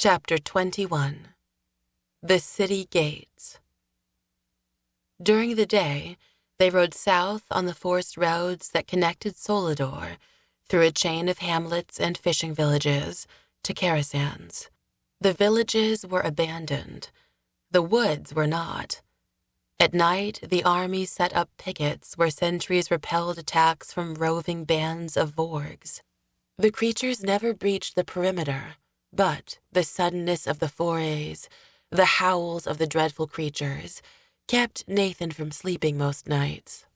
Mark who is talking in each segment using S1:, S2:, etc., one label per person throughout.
S1: Chapter 21. The City Gates. During the day, they rode south on the forest roads that connected Solador through a chain of hamlets and fishing villages to Carasans. The villages were abandoned. The woods were not. At night, the army set up pickets where sentries repelled attacks from roving bands of vaurgs. The creatures never breached the perimeter, but the suddenness of the forays, the howls of the dreadful creatures, kept Nathan from sleeping most nights.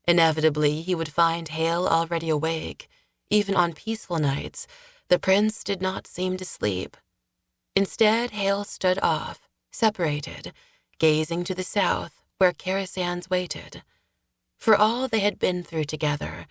S1: Inevitably, he would find Haille already awake. Even on peaceful nights, the prince did not seem to sleep. Instead, Haille stood off, separated, gazing to the south, where Carasans waited. For all they had been through together,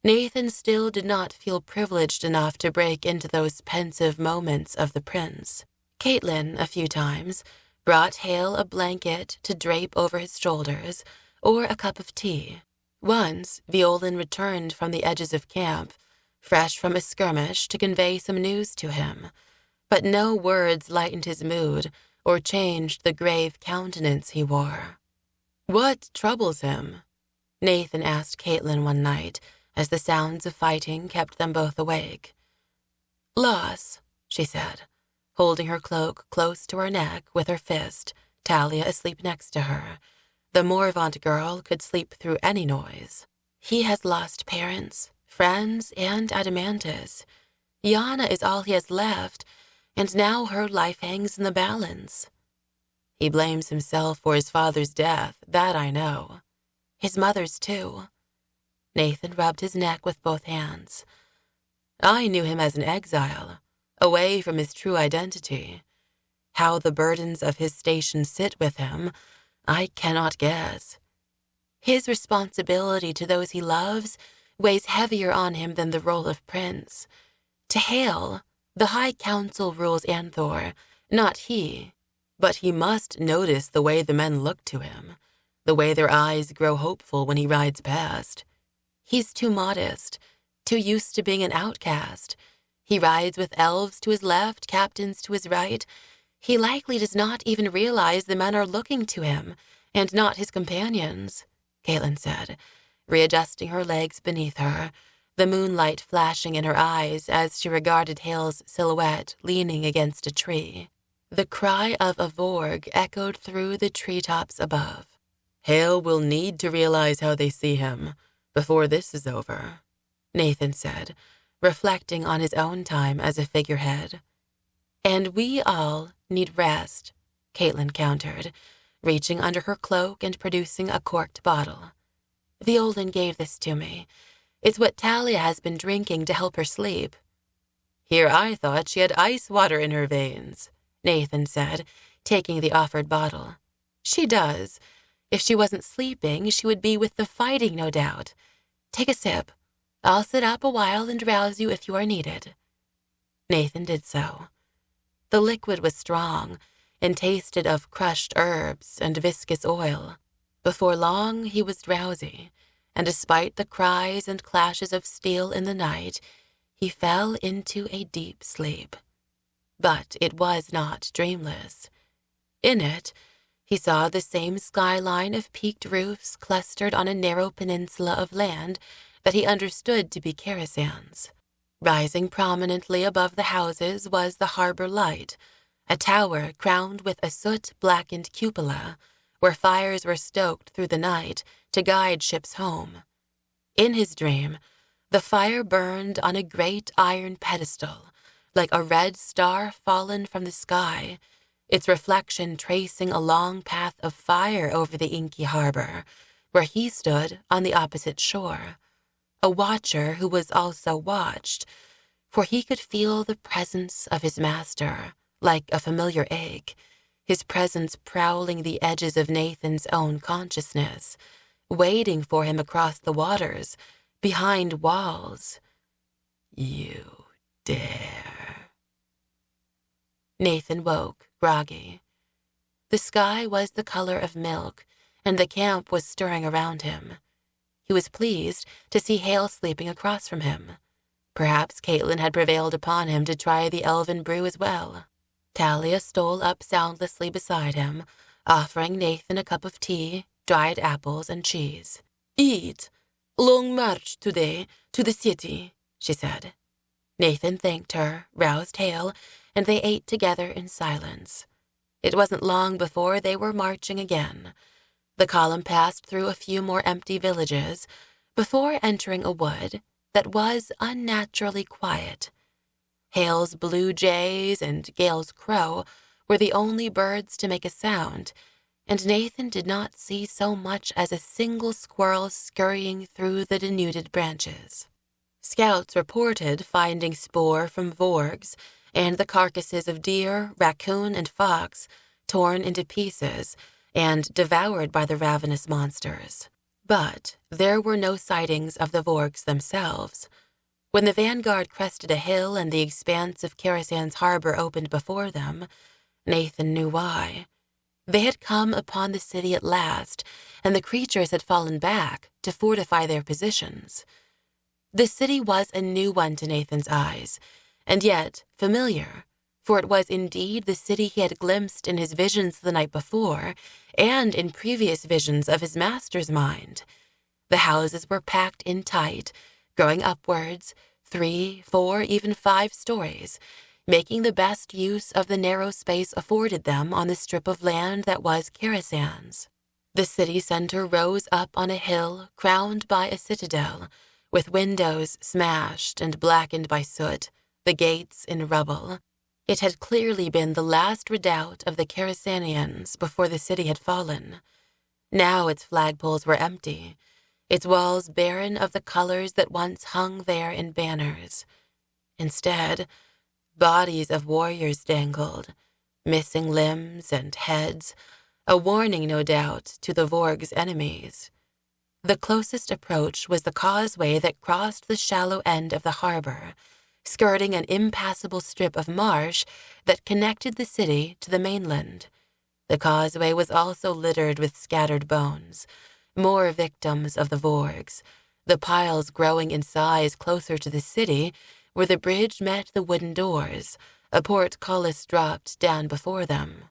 S1: Nathan still did not feel privileged enough to break into those pensive moments of the prince. Katlyn, a few times, brought Haille a blanket to drape over his shoulders or a cup of tea. Once, Veolin returned from the edges of camp, fresh from a skirmish, to convey some news to him, but no words lightened his mood or changed the grave countenance he wore. "What troubles him?" Nathan asked Katlyn one night, as the sounds of fighting kept them both awake. "Loss," she said, holding her cloak close to her neck with her fist, Talia asleep next to her. The Morvant girl could sleep through any noise. "He has lost parents, friends, and Adamantis. Yana is all he has left, and now her life hangs in the balance." "He blames himself for his father's death, that I know." "His mother's, too." Nathan rubbed his neck with both hands. "I knew him as an exile, away from his true identity. How the burdens of his station sit with him, I cannot guess. His responsibility to those he loves weighs heavier on him than the role of prince. To Haille, the High Council rules Anthor, not he. But he must notice the way the men look to him, the way their eyes grow hopeful when he rides past. He's too modest, too used to being an outcast. He rides with elves to his left, captains to his right. He likely does not even realize the men are looking to him, and not his companions," Katlyn said, readjusting her legs beneath her, the moonlight flashing in her eyes as she regarded Haille's silhouette leaning against a tree. The cry of a vaurg echoed through the treetops above. "Haille will need to realize how they see him before this is over," Nathan said, reflecting on his own time as a figurehead. "And we all need rest," Katlyn countered, reaching under her cloak and producing a corked bottle. "Veolin gave this to me. It's what Talia has been drinking to help her sleep." "Here I thought she had ice water in her veins," Nathan said, taking the offered bottle. "She does. If she wasn't sleeping, she would be with the fighting, no doubt. Take a sip. I'll sit up a while and rouse you if you are needed." Nathan did so. The liquid was strong and tasted of crushed herbs and viscous oil. Before long, he was drowsy, and despite the cries and clashes of steel in the night, he fell into a deep sleep. But it was not dreamless. In it, he saw the same skyline of peaked roofs clustered on a narrow peninsula of land that he understood to be Carasans. Rising prominently above the houses was the harbor light, a tower crowned with a soot-blackened cupola, where fires were stoked through the night to guide ships home. In his dream, the fire burned on a great iron pedestal, like a red star fallen from the sky, its reflection tracing a long path of fire over the inky harbor, where he stood on the opposite shore, a watcher who was also watched, for he could feel the presence of his master, like a familiar ache, his presence prowling the edges of Nathan's own consciousness, waiting for him across the waters, behind walls. "You dare." Nathan woke, groggy. The sky was the color of milk, and the camp was stirring around him. He was pleased to see Haille sleeping across from him. Perhaps Katlyn had prevailed upon him to try the elven brew as well. Talia stole up soundlessly beside him, offering Nathan a cup of tea, dried apples, and cheese. "Eat. Long march today to the city," she said. Nathan thanked her, roused Haille, and they ate together in silence. It wasn't long before they were marching again. The column passed through a few more empty villages before entering a wood that was unnaturally quiet. Haille's blue jays and Gale's crow were the only birds to make a sound, and Nathan did not see so much as a single squirrel scurrying through the denuded branches. Scouts reported finding spoor from vaurgs and the carcasses of deer, raccoon, and fox torn into pieces and devoured by the ravenous monsters. But there were no sightings of the vaurgs themselves. When the vanguard crested a hill and the expanse of Carasans harbor opened before them, Nathan knew why. They had come upon the city at last, and the creatures had fallen back to fortify their positions. The city was a new one to Nathan's eyes, and yet familiar, for it was indeed the city he had glimpsed in his visions the night before, and in previous visions of his master's mind. The houses were packed in tight, growing upwards, 3, 4, even 5 stories, making the best use of the narrow space afforded them on the strip of land that was Carasans. The city center rose up on a hill crowned by a citadel, with windows smashed and blackened by soot, the gates in rubble. It had clearly been the last redoubt of the Carasanians before the city had fallen. Now its flagpoles were empty, its walls barren of the colors that once hung there in banners. Instead, bodies of warriors dangled, missing limbs and heads, a warning, no doubt, to the vaurgs' enemies. The closest approach was the causeway that crossed the shallow end of the harbor, skirting an impassable strip of marsh that connected the city to the mainland. The causeway was also littered with scattered bones, more victims of the vaurgs, the piles growing in size closer to the city where the bridge met the wooden doors, a portcullis dropped down before them.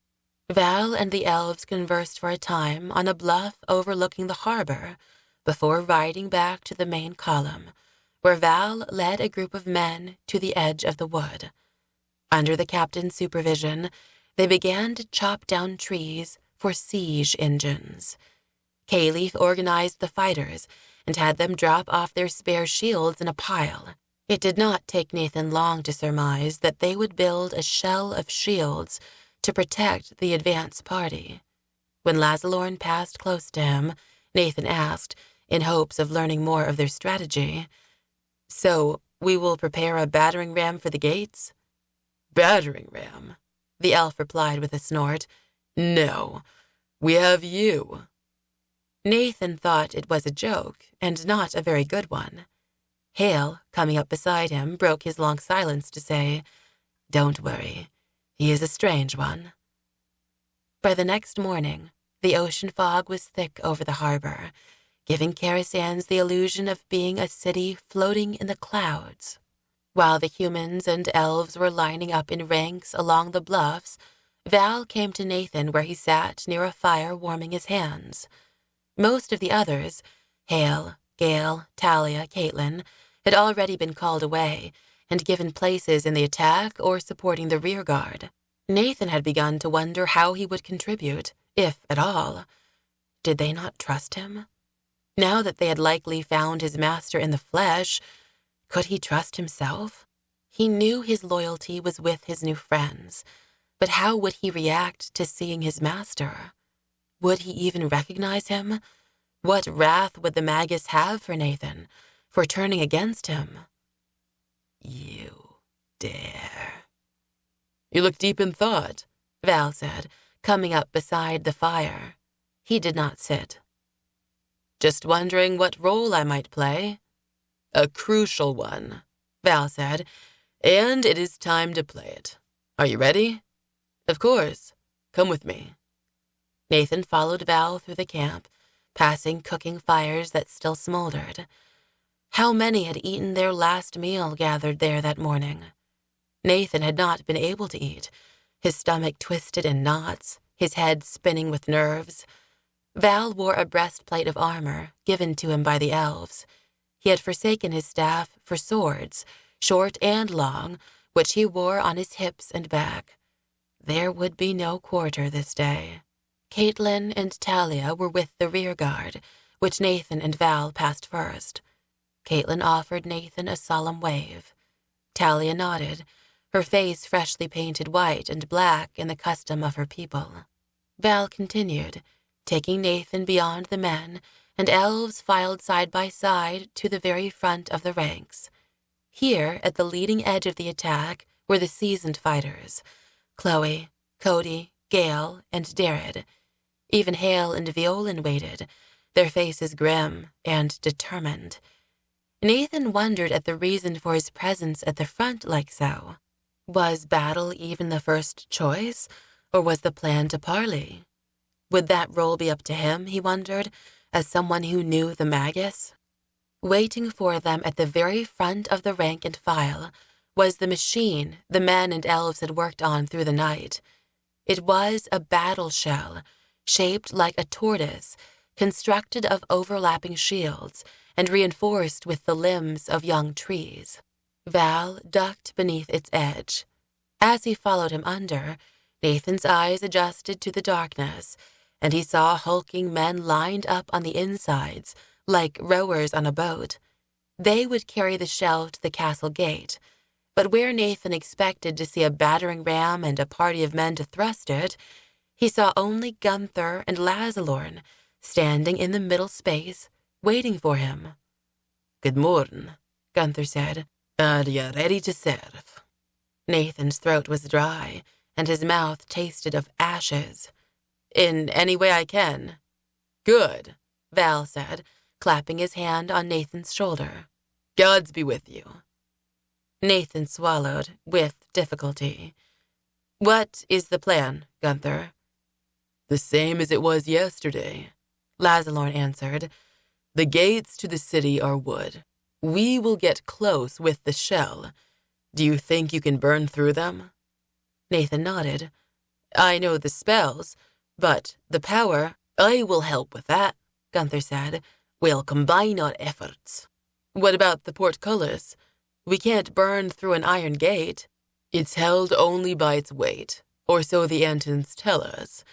S1: Val and the elves conversed for a time on a bluff overlooking the harbor before riding back to the main column, where Val led a group of men to the edge of the wood. Under the captain's supervision, they began to chop down trees for siege engines. Kayleaf organized the fighters and had them drop off their spare shields in a pile. It did not take Nathan long to surmise that they would build a shell of shields to protect the advance party. When Lazalorn passed close to him, Nathan asked, in hopes of learning more of their strategy, "So, we will prepare a battering ram for the gates?" "Battering ram?" the elf replied with a snort. "No, we have you." Nathan thought it was a joke, and not a very good one. Haille, coming up beside him, broke his long silence to say, "Don't worry, he is a strange one." By the next morning, the ocean fog was thick over the harbor, giving Carasans the illusion of being a city floating in the clouds. While the humans and elves were lining up in ranks along the bluffs, Val came to Nathan where he sat near a fire warming his hands. Most of the others, Haille, Gale, Talia, Katlyn, had already been called away and given places in the attack or supporting the rearguard. Nathan had begun to wonder how he would contribute, if at all. Did they not trust him? Now that they had likely found his master in the flesh, could he trust himself? He knew his loyalty was with his new friends, but how would he react to seeing his master? Would he even recognize him? What wrath would the Magus have for Nathan, for turning against him? "You dare." "You look deep in thought," Val said, coming up beside the fire. He did not sit. "Just wondering what role I might play." "A crucial one," Val said, "and it is time to play it. Are you ready?" "Of course. Come with me." Nathan followed Val through the camp, passing cooking fires that still smoldered. How many had eaten their last meal gathered there that morning? Nathan had not been able to eat, his stomach twisted in knots, his head spinning with nerves. Val wore a breastplate of armor given to him by the elves. He had forsaken his staff for swords, short and long, which he wore on his hips and back. There would be no quarter this day. Katlyn and Talia were with the rear guard, which Nathan and Val passed first. Katlyn offered Nathan a solemn wave. Talia nodded, her face freshly painted white and black in the custom of her people. Val continued, taking Nathan beyond the men, and elves filed side by side to the very front of the ranks. Here, at the leading edge of the attack, were the seasoned fighters, Chloe, Cody, Gale, and Darred. Even Haille and Veolin waited, their faces grim and determined. Nathan wondered at the reason for his presence at the front like so. Was battle even the first choice, or was the plan to parley? Would that role be up to him, he wondered, as someone who knew the Magus? Waiting for them at the very front of the rank and file was the machine the men and elves had worked on through the night. It was a battle shell, shaped like a tortoise, constructed of overlapping shields and reinforced with the limbs of young trees. Val ducked beneath its edge. As he followed him under, Nathan's eyes adjusted to the darkness, and he saw hulking men lined up on the insides, like rowers on a boat. They would carry the shell to the castle gate, but where Nathan expected to see a battering ram and a party of men to thrust it, he saw only Gunther and Lazalorn standing in the middle space, waiting for him. "Good morning," Gunther said. "Are you ready to serve?" Nathan's throat was dry, and his mouth tasted of ashes. "In any way I can." "Good," Val said, clapping his hand on Nathan's shoulder. "Gods be with you." Nathan swallowed with difficulty. "What is the plan, Gunther?" "The same as it was yesterday," Lazalorn answered. "The gates to the city are wood. We will get close with the shell. Do you think you can burn through them?" Nathan nodded. "I know the spells, but the power—" "I will help with that," Gunther said. "We'll combine our efforts." "What about the portcullis? We can't burn through an iron gate." "It's held only by its weight, or so the Antans tell us.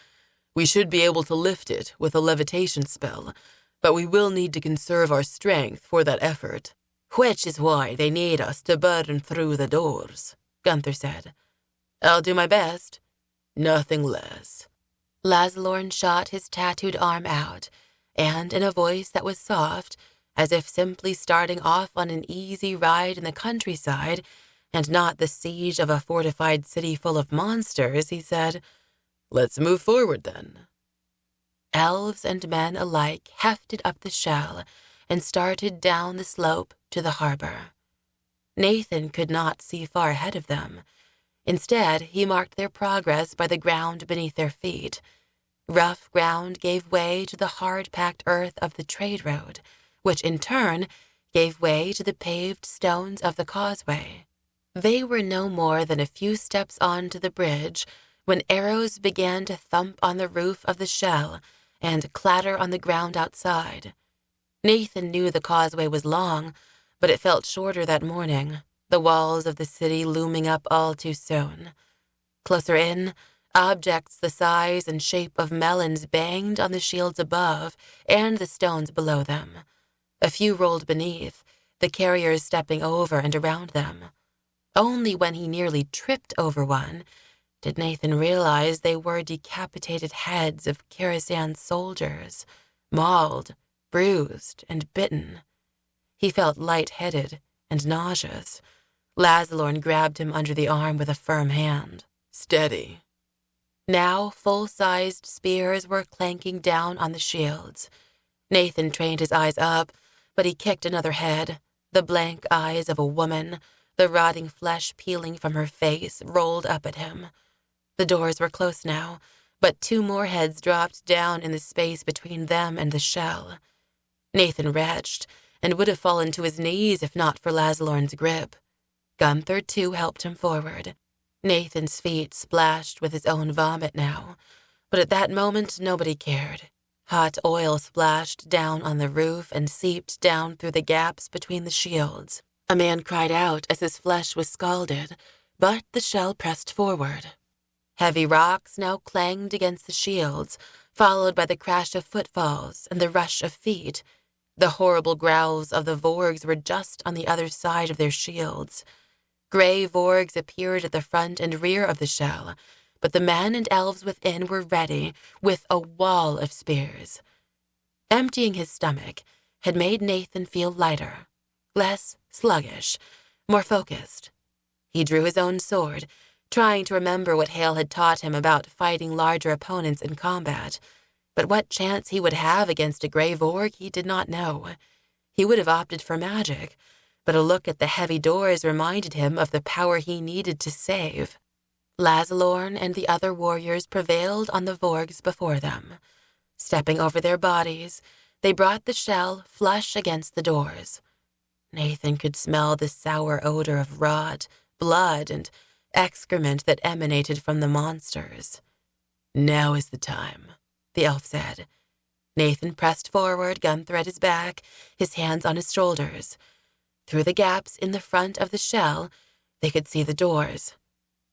S1: We should be able to lift it with a levitation spell, but we will need to conserve our strength for that effort." "Which is why they need us to burn through the doors," Gunther said. "I'll do my best." "Nothing less." Lazalorn shot his tattooed arm out, and in a voice that was soft, as if simply starting off on an easy ride in the countryside and not the siege of a fortified city full of monsters, he said, "Let's move forward then." Elves and men alike hefted up the shell and started down the slope to the harbor. Nathan could not see far ahead of them. Instead, he marked their progress by the ground beneath their feet. Rough ground gave way to the hard-packed earth of the trade road, which in turn gave way to the paved stones of the causeway. They were no more than a few steps on to the bridge when arrows began to thump on the roof of the shell and clatter on the ground outside. Nathan knew the causeway was long, but it felt shorter that morning, the walls of the city looming up all too soon. Closer in, objects the size and shape of melons banged on the shields above and the stones below them. A few rolled beneath, the carriers stepping over and around them. Only when he nearly tripped over one did Nathan realize they were decapitated heads of Carasans soldiers, mauled, bruised, and bitten. He felt light-headed and nauseous. Lazalorn grabbed him under the arm with a firm hand. "Steady." Now full-sized spears were clanking down on the shields. Nathan trained his eyes up, but he kicked another head, the blank eyes of a woman, the rotting flesh peeling from her face, rolled up at him. The doors were close now, but two more heads dropped down in the space between them and the shell. Nathan retched and would have fallen to his knees if not for Lazalorn's grip. Gunther, too, helped him forward. Nathan's feet splashed with his own vomit now, but at that moment nobody cared. Hot oil splashed down on the roof and seeped down through the gaps between the shields. A man cried out as his flesh was scalded, but the shell pressed forward. Heavy rocks now clanged against the shields, followed by the crash of footfalls and the rush of feet. The horrible growls of the vaurgs were just on the other side of their shields. Gray vaurgs appeared at the front and rear of the shell, but the men and elves within were ready, with a wall of spears. Emptying his stomach had made Nathan feel lighter, less sluggish, more focused. He drew his own sword, trying to remember what Haille had taught him about fighting larger opponents in combat, but what chance he would have against a gray vaurg he did not know. He would have opted for magic, but a look at the heavy doors reminded him of the power he needed to save. Lazalorn and the other warriors prevailed on the vaurgs before them. Stepping over their bodies, they brought the shell flush against the doors. Nathan could smell the sour odor of rot, blood, and excrement that emanated from the monsters. "Now is the time," the elf said. Nathan pressed forward, Gunther at his back, his hands on his shoulders. Through the gaps in the front of the shell, they could see the doors.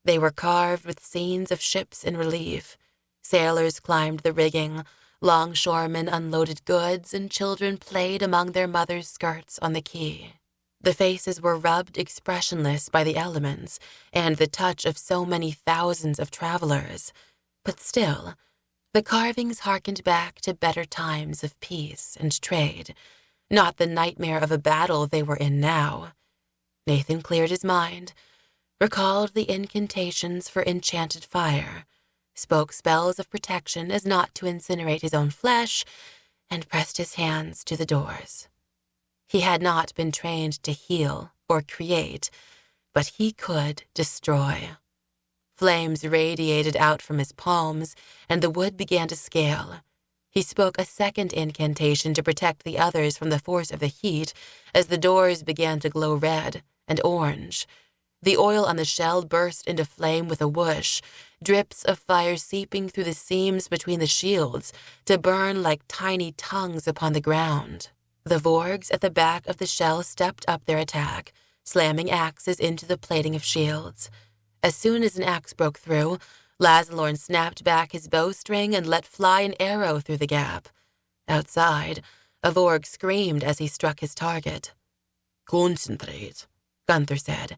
S1: They were carved with scenes of ships in relief. Sailors climbed the rigging, longshoremen unloaded goods, and children played among their mothers' skirts on the quay. The faces were rubbed expressionless by the elements and the touch of so many thousands of travelers, but still, the carvings harkened back to better times of peace and trade, not the nightmare of a battle they were in now. Nathan cleared his mind, recalled the incantations for enchanted fire, spoke spells of protection as not to incinerate his own flesh, and pressed his hands to the doors. He had not been trained to heal or create, but he could destroy. Flames radiated out from his palms, and the wood began to scale. He spoke a second incantation to protect the others from the force of the heat as the doors began to glow red and orange. The oil on the shell burst into flame with a whoosh, drips of fire seeping through the seams between the shields to burn like tiny tongues upon the ground. The vaurgs at the back of the shell stepped up their attack, slamming axes into the plating of shields. As soon as an axe broke through, Lazalorn snapped back his bowstring and let fly an arrow through the gap. Outside, a vaurg screamed as he struck his target. "Concentrate," Gunther said.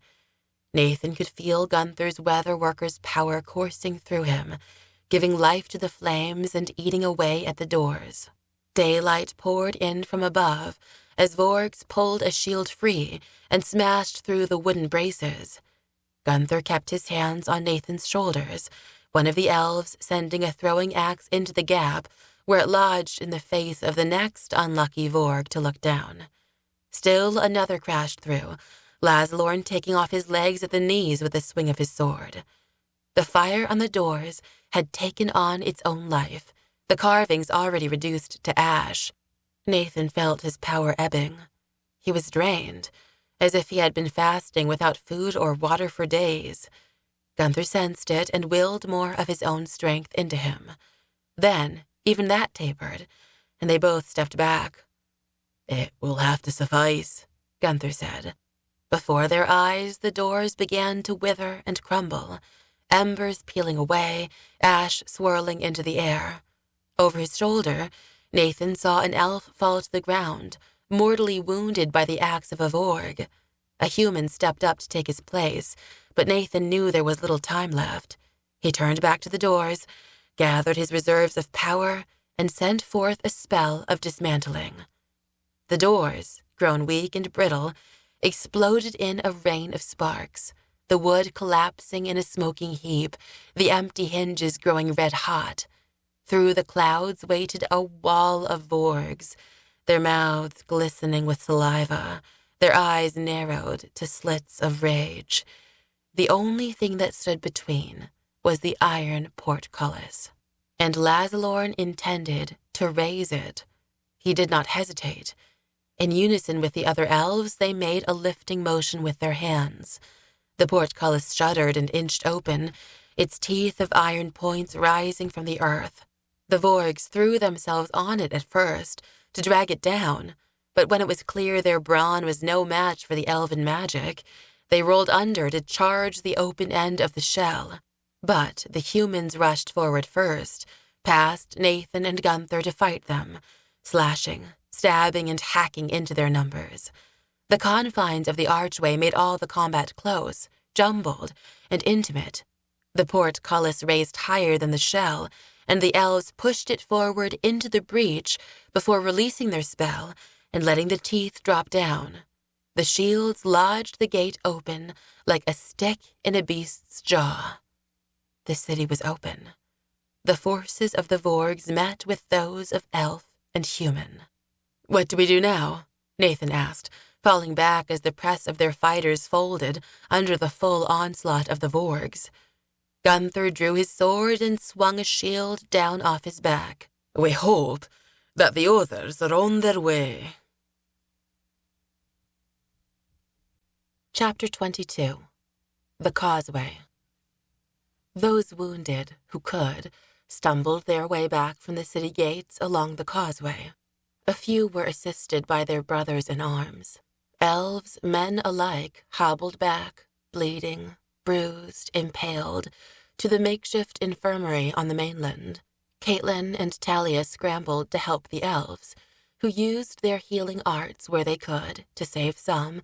S1: Nathan could feel Gunther's weather worker's power coursing through him, giving life to the flames and eating away at the doors. Daylight poured in from above as vaurgs pulled a shield free and smashed through the wooden braces. Gunther kept his hands on Nathan's shoulders, one of the elves sending a throwing axe into the gap where it lodged in the face of the next unlucky vaurg to look down. Still another crashed through, Lazalorn taking off his legs at the knees with a swing of his sword. The fire on the doors had taken on its own life, the carvings already reduced to ash. Nathan felt his power ebbing. He was drained, as if he had been fasting without food or water for days. Gunther sensed it and willed more of his own strength into him. Then, even that tapered, and they both stepped back. "It will have to suffice," Gunther said. Before their eyes, the doors began to wither and crumble, embers peeling away, ash swirling into the air. Over his shoulder, Nathan saw an elf fall to the ground, mortally wounded by the axe of a vaurg. A human stepped up to take his place, but Nathan knew there was little time left. He turned back to the doors, gathered his reserves of power, and sent forth a spell of dismantling. The doors, grown weak and brittle, exploded in a rain of sparks, the wood collapsing in a smoking heap, the empty hinges growing red-hot. Through the clouds waited a wall of vaurgs, their mouths glistening with saliva, their eyes narrowed to slits of rage. The only thing that stood between was the iron portcullis, and Lazalorn intended to raise it. He did not hesitate. In unison with the other elves, they made a lifting motion with their hands. The portcullis shuddered and inched open, its teeth of iron points rising from the earth. The vaurgs threw themselves on it at first, to drag it down, but when it was clear their brawn was no match for the elven magic, they rolled under to charge the open end of the shell. But the humans rushed forward first, past Nathan and Gunther to fight them, slashing, stabbing, and hacking into their numbers. The confines of the archway made all the combat close, jumbled, and intimate. The portcullis raised higher than the shell, and the elves pushed it forward into the breach before releasing their spell and letting the teeth drop down. The shields lodged the gate open like a stick in a beast's jaw. The city was open. The forces of the vaurgs met with those of elf and human. "What do we do now?" Nathan asked, falling back as the press of their fighters folded under the full onslaught of the vaurgs. Gunther drew his sword and swung a shield down off his back. "We hope that the others are on their way." Chapter 22. The Causeway. Those wounded who could stumbled their way back from the city gates along the causeway. A few were assisted by their brothers in arms. Elves, men alike, hobbled back, bleeding, bruised, impaled, to the makeshift infirmary on the mainland. Katlyn and Talia scrambled to help the elves, who used their healing arts where they could to save some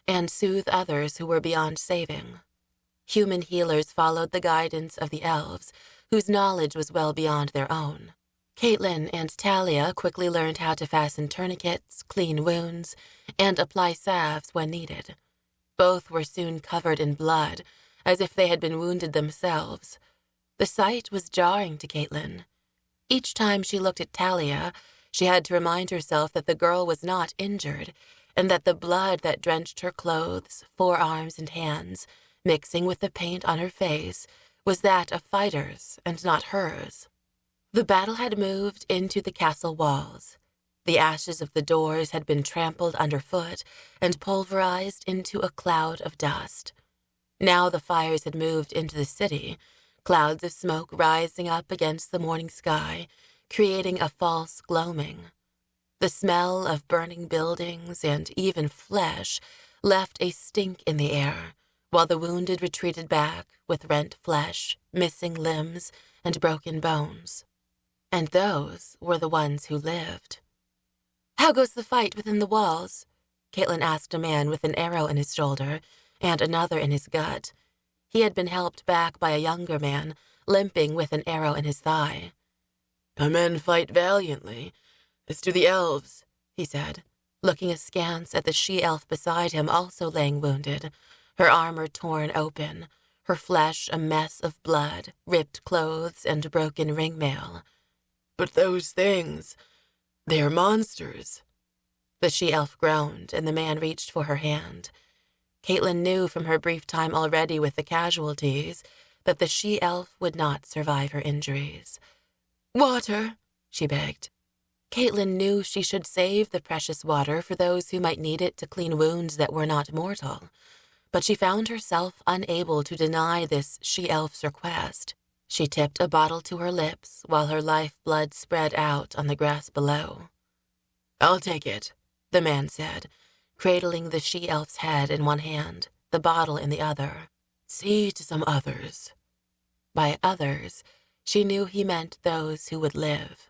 S1: and soothe others who were beyond saving. Human healers followed the guidance of the elves, whose knowledge was well beyond their own. Katlyn and Talia quickly learned how to fasten tourniquets, clean wounds, and apply salves when needed. Both were soon covered in blood, as if they had been wounded themselves. The sight was jarring to Katlyn. Each time she looked at Talia, she had to remind herself that the girl was not injured, and that the blood that drenched her clothes, forearms, and hands, mixing with the paint on her face, was that of fighters and not hers. The battle had moved into the castle walls. The ashes of the doors had been trampled underfoot and pulverized into a cloud of dust. Now the fires had moved into the city, clouds of smoke rising up against the morning sky, creating a false gloaming. The smell of burning buildings and even flesh left a stink in the air, while the wounded retreated back with rent flesh, missing limbs, and broken bones. And those were the ones who lived. "How goes the fight within the walls?" Katlyn asked a man with an arrow in his shoulder and another in his gut. He had been helped back by a younger man, limping with an arrow in his thigh. "Our men fight valiantly, as do the elves," he said, looking askance at the she-elf beside him also laying wounded, her armor torn open, her flesh a mess of blood, ripped clothes, and broken ringmail. "But those things, they are monsters." The she-elf groaned, and the man reached for her hand. Katlyn knew from her brief time already with the casualties that the she-elf would not survive her injuries. "Water," she begged. Katlyn knew she should save the precious water for those who might need it to clean wounds that were not mortal, but she found herself unable to deny this she-elf's request. She tipped a bottle to her lips while her life-blood spread out on the grass below. "I'll take it," the man said, cradling the she-elf's head in one hand, the bottle in the other. "See to some others." By others, she knew he meant those who would live.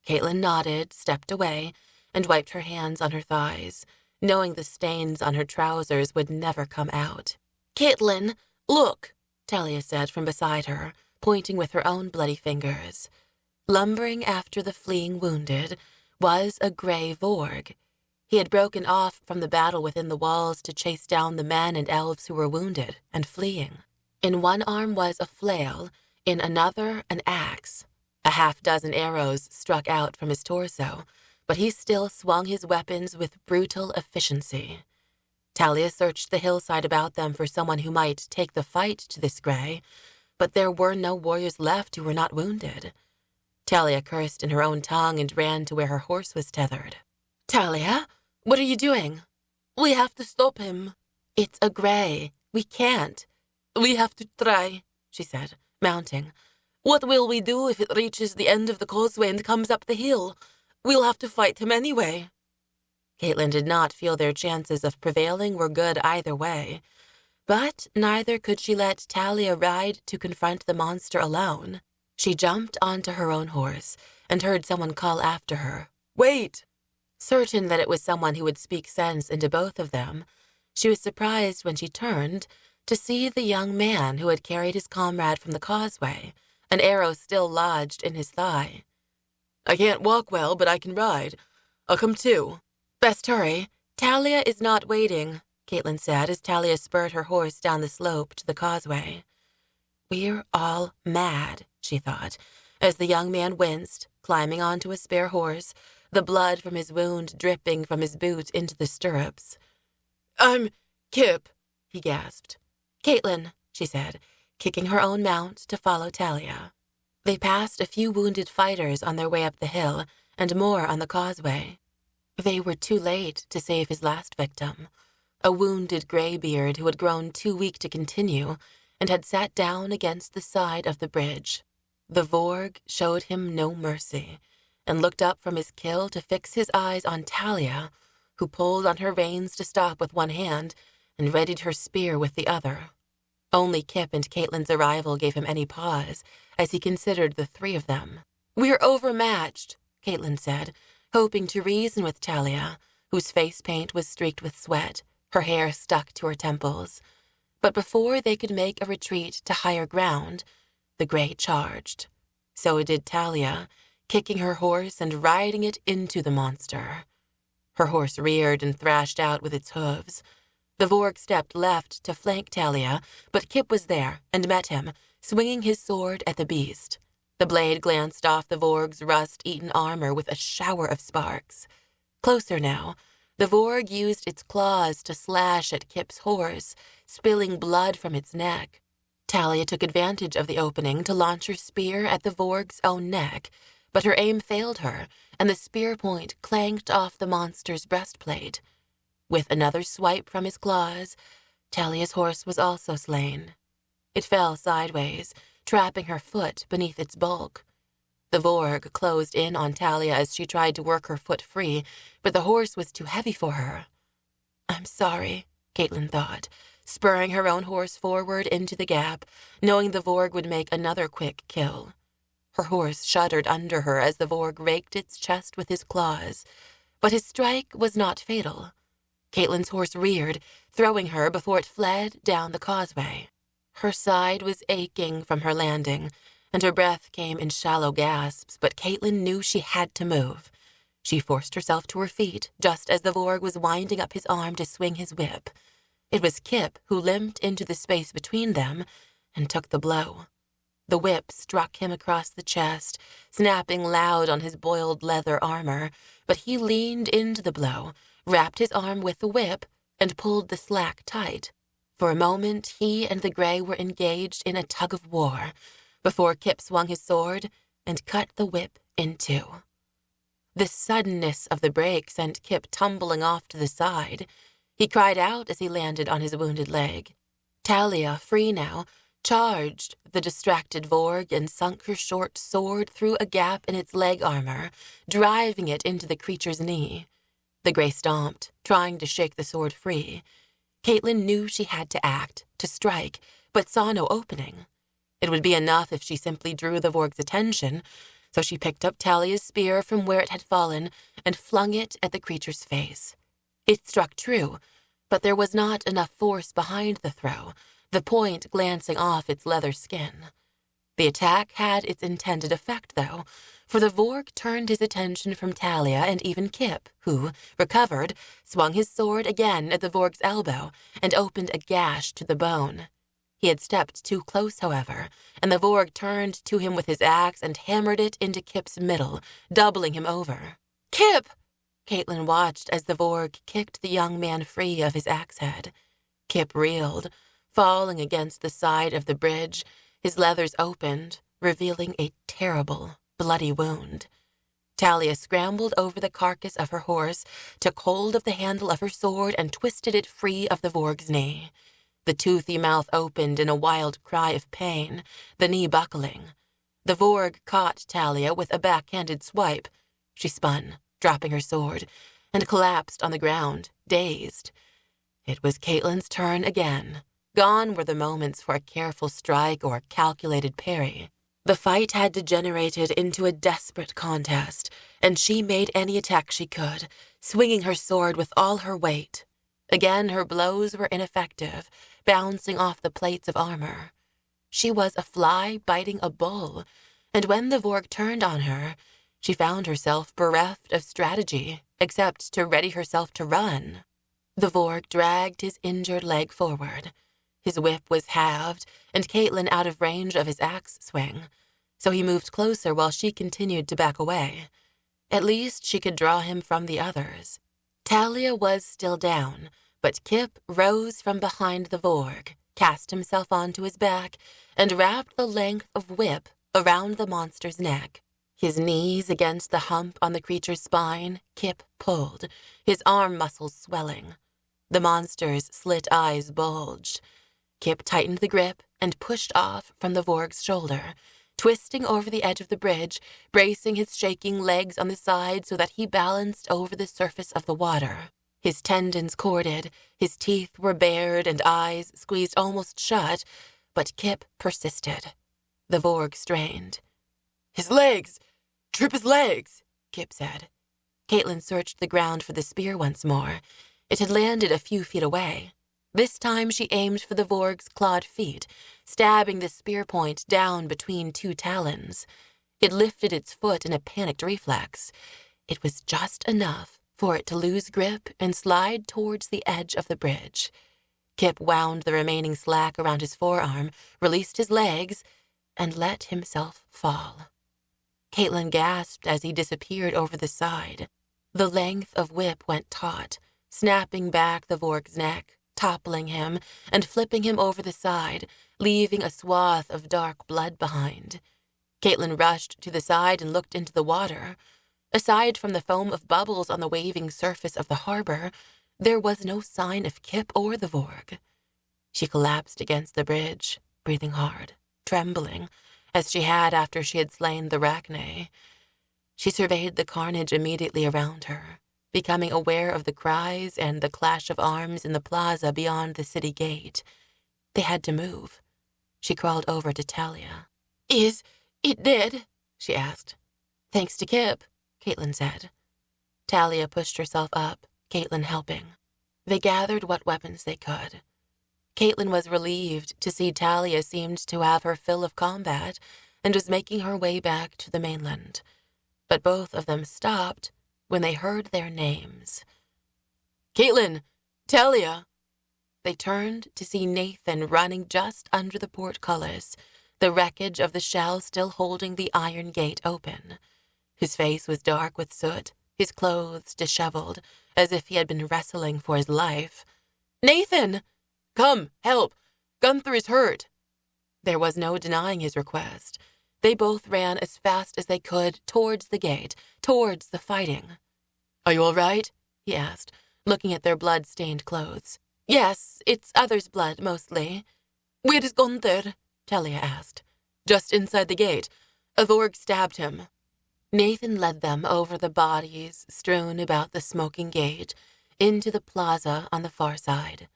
S1: Katlyn nodded, stepped away, and wiped her hands on her thighs, knowing the stains on her trousers would never come out. "Katlyn, look," Talia said from beside her, pointing with her own bloody fingers. Lumbering after the fleeing wounded was a gray vaurg. He had broken off from the battle within the walls to chase down the men and elves who were wounded and fleeing. In one arm was a flail, in another an axe. A half-dozen arrows struck out from his torso, but he still swung his weapons with brutal efficiency. Talia searched the hillside about them for someone who might take the fight to this gray, but there were no warriors left who were not wounded. Talia cursed in her own tongue and ran to where her horse was tethered. "Talia, what are you doing?" "We have to stop him." "It's a gray. We can't. We have to try, she said, mounting. What will we do if it reaches the end of the causeway and comes up the hill? We'll have to fight him anyway. Katlyn did not feel their chances of prevailing were good either way, but neither could she let Talia ride to confront the monster alone. She jumped onto her own horse and heard someone call after her, "Wait!" Certain that it was someone who would speak sense into both of them, she was surprised when she turned to see the young man who had carried his comrade from the causeway, an arrow still lodged in his thigh. "I can't walk well, but I can ride. I'll come too." "Best hurry. Talia is not waiting," Katlyn said as Talia spurred her horse down the slope to the causeway. "We're all mad," she thought, as the young man winced, climbing onto a spare horse, the blood from his wound dripping from his boot into the stirrups. "I'm Kip," he gasped. "Katlyn," she said, kicking her own mount to follow Talia. They passed a few wounded fighters on their way up the hill and more on the causeway. They were too late to save his last victim, a wounded graybeard who had grown too weak to continue and had sat down against the side of the bridge. The vaurg showed him no mercy and looked up from his kill to fix his eyes on Talia, who pulled on her reins to stop with one hand and readied her spear with the other. Only Kip and Katlyn's arrival gave him any pause as he considered the three of them. "We're overmatched," Katlyn said, hoping to reason with Talia, whose face paint was streaked with sweat, her hair stuck to her temples. But before they could make a retreat to higher ground, the Grey charged. So did Talia, kicking her horse and riding it into the monster. Her horse reared and thrashed out with its hooves. The vaurg stepped left to flank Talia, but Kip was there and met him, swinging his sword at the beast. The blade glanced off the vaurg's rust-eaten armor with a shower of sparks. Closer now, the vaurg used its claws to slash at Kip's horse, spilling blood from its neck. Talia took advantage of the opening to launch her spear at the vaurg's own neck, but her aim failed her, and the spear point clanked off the monster's breastplate. With another swipe from his claws, Talia's horse was also slain. It fell sideways, trapping her foot beneath its bulk. The vaurg closed in on Talia as she tried to work her foot free, but the horse was too heavy for her. "I'm sorry," Katlyn thought, spurring her own horse forward into the gap, knowing the vaurg would make another quick kill. Her horse shuddered under her as the vaurg raked its chest with his claws, but his strike was not fatal. Katlyn's horse reared, throwing her before it fled down the causeway. Her side was aching from her landing, and her breath came in shallow gasps, but Katlyn knew she had to move. She forced herself to her feet just as the vaurg was winding up his arm to swing his whip. It was Kip who limped into the space between them and took the blow. The whip struck him across the chest, snapping loud on his boiled leather armor, but he leaned into the blow, wrapped his arm with the whip, and pulled the slack tight. For a moment, he and the Grey were engaged in a tug-of-war, before Kip swung his sword and cut the whip in two. The suddenness of the break sent Kip tumbling off to the side. He cried out as he landed on his wounded leg. Talia, free now, charged the distracted vaurg and sunk her short sword through a gap in its leg armor, driving it into the creature's knee. The Grey stomped, trying to shake the sword free. Katlyn knew she had to act, to strike, but saw no opening. It would be enough if she simply drew the vaurg's attention, so she picked up Talia's spear from where it had fallen and flung it at the creature's face. It struck true, but there was not enough force behind the throw, the point glancing off its leather skin. The attack had its intended effect, though, for the vaurg turned his attention from Talia and even Kip, who, recovered, swung his sword again at the vaurg's elbow and opened a gash to the bone. He had stepped too close, however, and the vaurg turned to him with his axe and hammered it into Kip's middle, doubling him over. "Kip!" Katlyn watched as the vaurg kicked the young man free of his axe head. Kip reeled, falling against the side of the bridge, his leathers opened, revealing a terrible, bloody wound. Talia scrambled over the carcass of her horse, took hold of the handle of her sword, and twisted it free of the vaurg's knee. The toothy mouth opened in a wild cry of pain, the knee buckling. The vaurg caught Talia with a backhanded swipe. She spun, dropping her sword, and collapsed on the ground, dazed. It was Katlyn's turn again. Gone were the moments for a careful strike or calculated parry. The fight had degenerated into a desperate contest, and she made any attack she could, swinging her sword with all her weight. Again her blows were ineffective, bouncing off the plates of armor. She was a fly biting a bull, and when the vaurg turned on her, she found herself bereft of strategy, except to ready herself to run. The vaurg dragged his injured leg forward. His whip was halved, and Katlyn out of range of his axe swing, so he moved closer while she continued to back away. At least she could draw him from the others. Talia was still down, but Kip rose from behind the vaurg, cast himself onto his back, and wrapped the length of whip around the monster's neck. His knees against the hump on the creature's spine, Kip pulled, his arm muscles swelling. The monster's slit eyes bulged. Kip tightened the grip and pushed off from the vaurg's shoulder, twisting over the edge of the bridge, bracing his shaking legs on the side so that he balanced over the surface of the water. His tendons corded, his teeth were bared and eyes squeezed almost shut, but Kip persisted. The vaurg strained. "His legs! Trip his legs!" Kip said. Katlyn searched the ground for the spear once more. It had landed a few feet away. This time she aimed for the vaurg's clawed feet, stabbing the spear point down between two talons. It lifted its foot in a panicked reflex. It was just enough for it to lose grip and slide towards the edge of the bridge. Kip wound the remaining slack around his forearm, released his legs, and let himself fall. Katlyn gasped as he disappeared over the side. The length of whip went taut, snapping back the vaurg's neck, toppling him and flipping him over the side, leaving a swath of dark blood behind. Katlyn rushed to the side and looked into the water. Aside from the foam of bubbles on the waving surface of the harbor, there was no sign of Kip or the vaurg. She collapsed against the bridge, breathing hard, trembling, as she had after she had slain the Rachne. She surveyed the carnage immediately around her, becoming aware of the cries and the clash of arms in the plaza beyond the city gate. They had to move. She crawled over to Talia. "Is it dead?" she asked. "Thanks to Kip," Katlyn said. Talia pushed herself up, Katlyn helping. They gathered what weapons they could. Katlyn was relieved to see Talia seemed to have her fill of combat and was making her way back to the mainland. But both of them stopped when they heard their names. "Katlyn! Talia!" They turned to see Nathan running just under the portcullis, the wreckage of the shell still holding the iron gate open. His face was dark with soot, his clothes disheveled, as if he had been wrestling for his life. "Nathan! Come, help! Gunther is hurt!" There was no denying his request. They both ran as fast as they could towards the gate, towards the fighting. "Are you all right?" he asked, looking at their blood-stained clothes. "Yes, it's others' blood, mostly." "Where is Gunther?" Talia asked. "Just inside the gate. A vaurg stabbed him." Nathan led them over the bodies strewn about the smoking gate, into the plaza on the far side.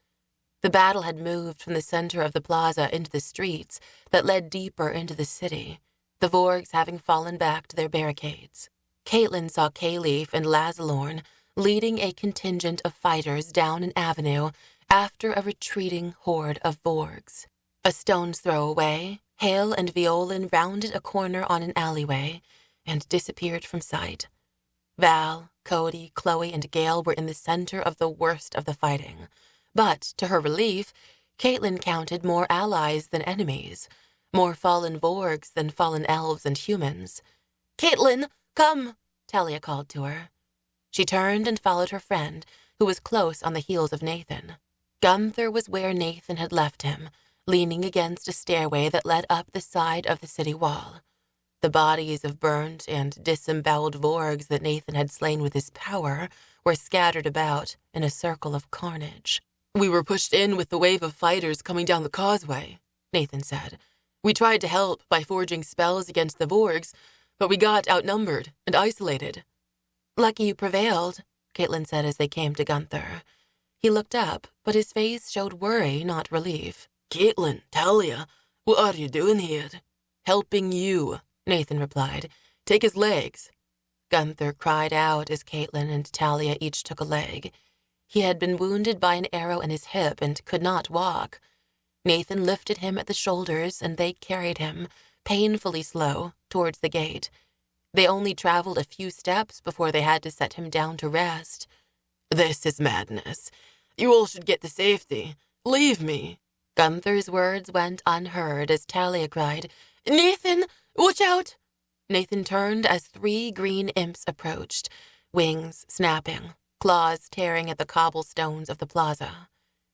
S1: The battle had moved from the center of the plaza into the streets that led deeper into the city, the vaurgs having fallen back to their barricades. Katlyn saw Kayleaf and Lazalorn leading a contingent of fighters down an avenue after a retreating horde of vaurgs. A stone's throw away, Haille and Veolin rounded a corner on an alleyway and disappeared from sight. Val, Cody, Chloe, and Gale were in the center of the worst of the fighting, but, to her relief, Katlyn counted more allies than enemies, more fallen vaurgs than fallen elves and humans. "Katlyn, come!" Talia called to her. She turned and followed her friend, who was close on the heels of Nathan. Gunther was where Nathan had left him, leaning against a stairway that led up the side of the city wall. The bodies of burnt and disemboweled vaurgs that Nathan had slain with his power were scattered about in a circle of carnage. We were pushed in with the wave of fighters coming down the causeway, Nathan said. We tried to help by forging spells against the vaurgs, but we got outnumbered and isolated. Lucky you prevailed, Katlyn said as they came to Gunther. He looked up, but his face showed worry, not relief. Katlyn, Talia, what are you doing here? Helping you, Nathan replied. Take his legs. Gunther cried out as Katlyn and Talia each took a leg. He had been wounded by an arrow in his hip and could not walk. Nathan lifted him at the shoulders and they carried him, painfully slow, towards the gate. They only traveled a few steps before they had to set him down to rest. This is madness. You all should get to safety. Leave me. Gunther's words went unheard as Talia cried, Nathan, watch out! Nathan turned as 3 green imps approached, wings snapping, claws tearing at the cobblestones of the plaza.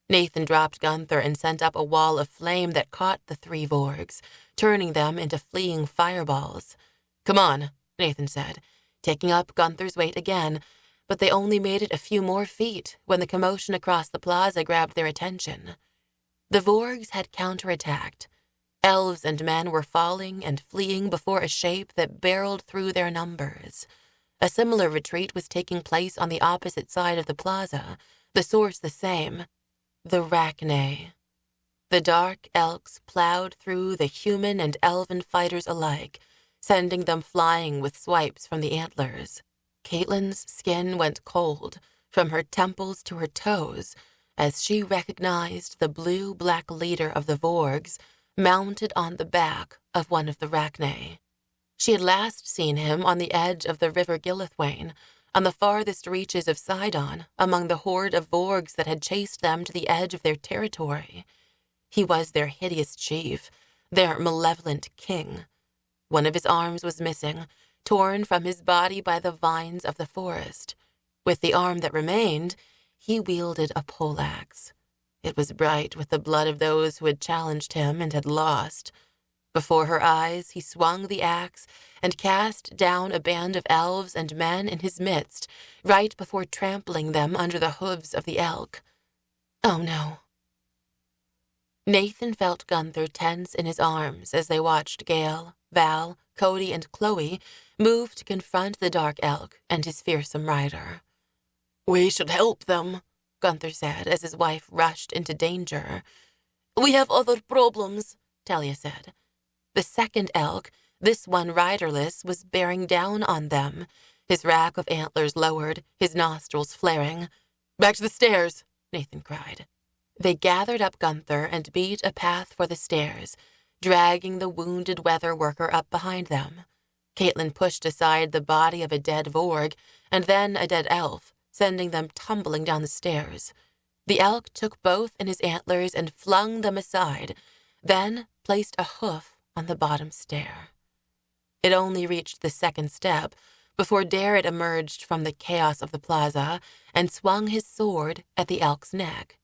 S1: Nathan dropped Gunther and sent up a wall of flame that caught the 3 vaurgs, turning them into fleeing fireballs. Come on, Nathan said, taking up Gunther's weight again, but they only made it a few more feet when the commotion across the plaza grabbed their attention. The vaurgs had counterattacked. Elves and men were falling and fleeing before a shape that barreled through their numbers. A similar retreat was taking place on the opposite side of the plaza, the source the same. The Rachne. The dark elks plowed through the human and elven fighters alike, sending them flying with swipes from the antlers. Katlyn's skin went cold, from her temples to her toes, as she recognized the blue-black leader of the vaurgs, mounted on the back of one of the Rachne. She had last seen him on the edge of the river Gilithwain, on the farthest reaches of Sidon, among the horde of vaurgs that had chased them to the edge of their territory. He was their hideous chief, their malevolent king. One of his arms was missing, torn from his body by the vines of the forest. With the arm that remained, he wielded a poleaxe. It was bright with the blood of those who had challenged him and had lost. Before her eyes, he swung the axe and cast down a band of elves and men in his midst, right before trampling them under the hooves of the elk. Oh no. Nathan felt Gunther tense in his arms as they watched Gale, Val, Cody, and Chloe move to confront the dark elk and his fearsome rider. We should help them, Gunther said as his wife rushed into danger. We have other problems, Talia said. The second elk, this one riderless, was bearing down on them, his rack of antlers lowered, his nostrils flaring. Back to the stairs, Nathan cried. They gathered up Gunther and beat a path for the stairs, dragging the wounded weather worker up behind them. Katlyn pushed aside the body of a dead vaurg and then a dead elf, sending them tumbling down the stairs. The elk took both in his antlers and flung them aside, then placed a hoof on the bottom stair. It only reached the second step before Darrett emerged from the chaos of the plaza and swung his sword at the elk's neck.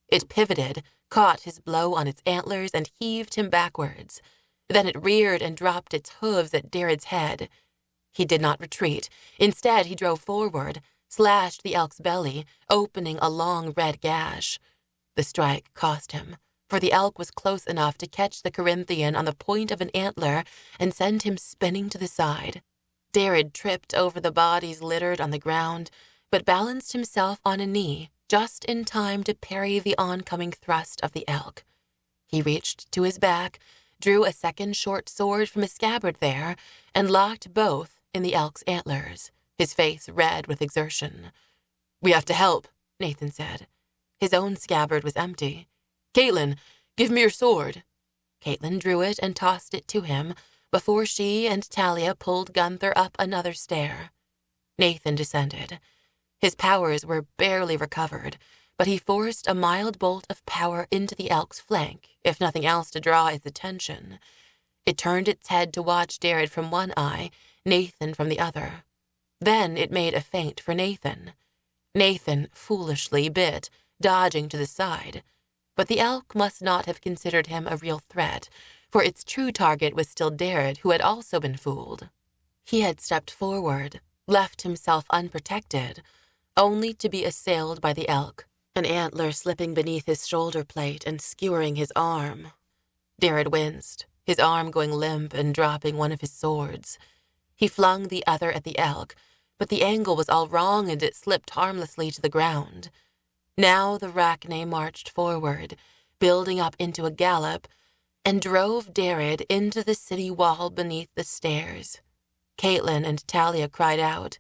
S1: It pivoted, caught his blow on its antlers, and heaved him backwards. Then it reared and dropped its hooves at Darrett's head. He did not retreat. Instead, he drove forward, slashed the elk's belly, opening a long red gash. The strike cost him, for the elk was close enough to catch the Corinthian on the point of an antler and send him spinning to the side. Darred tripped over the bodies littered on the ground, but balanced himself on a knee just in time to parry the oncoming thrust of the elk. He reached to his back, drew a second short sword from a scabbard there, and locked both in the elk's antlers, his face red with exertion. We have to help, Nathan said. His own scabbard was empty. Katlyn, give me your sword. Katlyn drew it and tossed it to him before she and Talia pulled Gunther up another stair. Nathan descended. His powers were barely recovered, but he forced a mild bolt of power into the elk's flank, if nothing else to draw its attention. It turned its head to watch Darred from one eye, Nathan from the other. Then it made a feint for Nathan. Nathan foolishly bit, dodging to the side. But the elk must not have considered him a real threat, for its true target was still Darred, who had also been fooled. He had stepped forward, left himself unprotected, only to be assailed by the elk, an antler slipping beneath his shoulder plate and skewering his arm. Derrid winced, his arm going limp and dropping one of his swords. He flung the other at the elk, but the angle was all wrong and it slipped harmlessly to the ground. Now the Rachne marched forward, building up into a gallop, and drove Derrid into the city wall beneath the stairs. Katlyn and Talia cried out.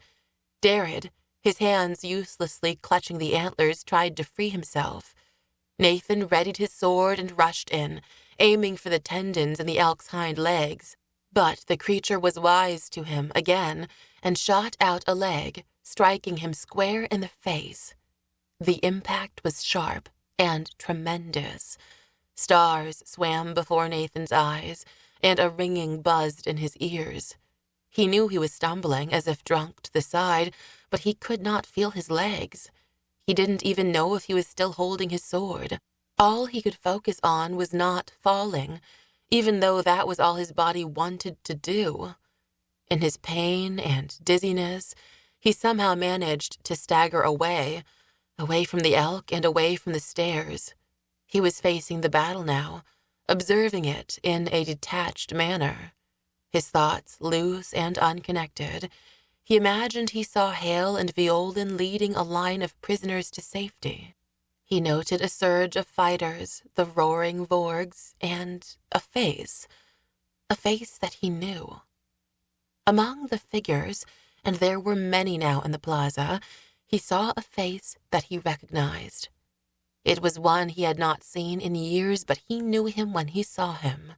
S1: Derrid, his hands uselessly clutching the antlers, tried to free himself. Nathan readied his sword and rushed in, aiming for the tendons in the elk's hind legs. But the creature was wise to him again and shot out a leg, striking him square in the face. The impact was sharp and tremendous. Stars swam before Nathan's eyes, and a ringing buzzed in his ears. He knew he was stumbling, as if drunk to the side, but he could not feel his legs. He didn't even know if he was still holding his sword. All he could focus on was not falling, even though that was all his body wanted to do. In his pain and dizziness, he somehow managed to stagger away from the elk and away from the stairs. He was facing the battle now, observing it in a detached manner. His thoughts loose and unconnected, he imagined he saw Haille and Veolin leading a line of prisoners to safety. He noted a surge of fighters, the roaring vaurgs, and a face that he knew. Among the figures, and there were many now in the plaza, he saw a face that he recognized. It was one he had not seen in years, but he knew him when he saw him.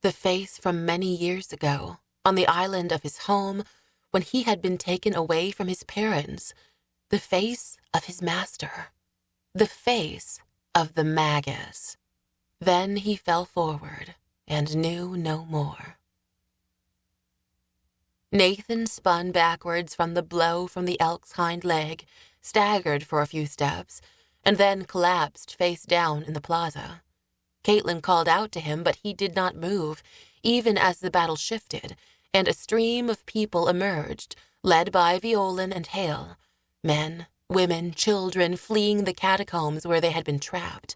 S1: The face from many years ago, on the island of his home, when he had been taken away from his parents. The face of his master. The face of the Magus. Then he fell forward and knew no more. Nathan spun backwards from the blow from the elk's hind leg, staggered for a few steps, and then collapsed face down in the plaza. Katlyn called out to him, but he did not move, even as the battle shifted, and a stream of people emerged, led by Veolin and Haille. Men, women, children fleeing the catacombs where they had been trapped.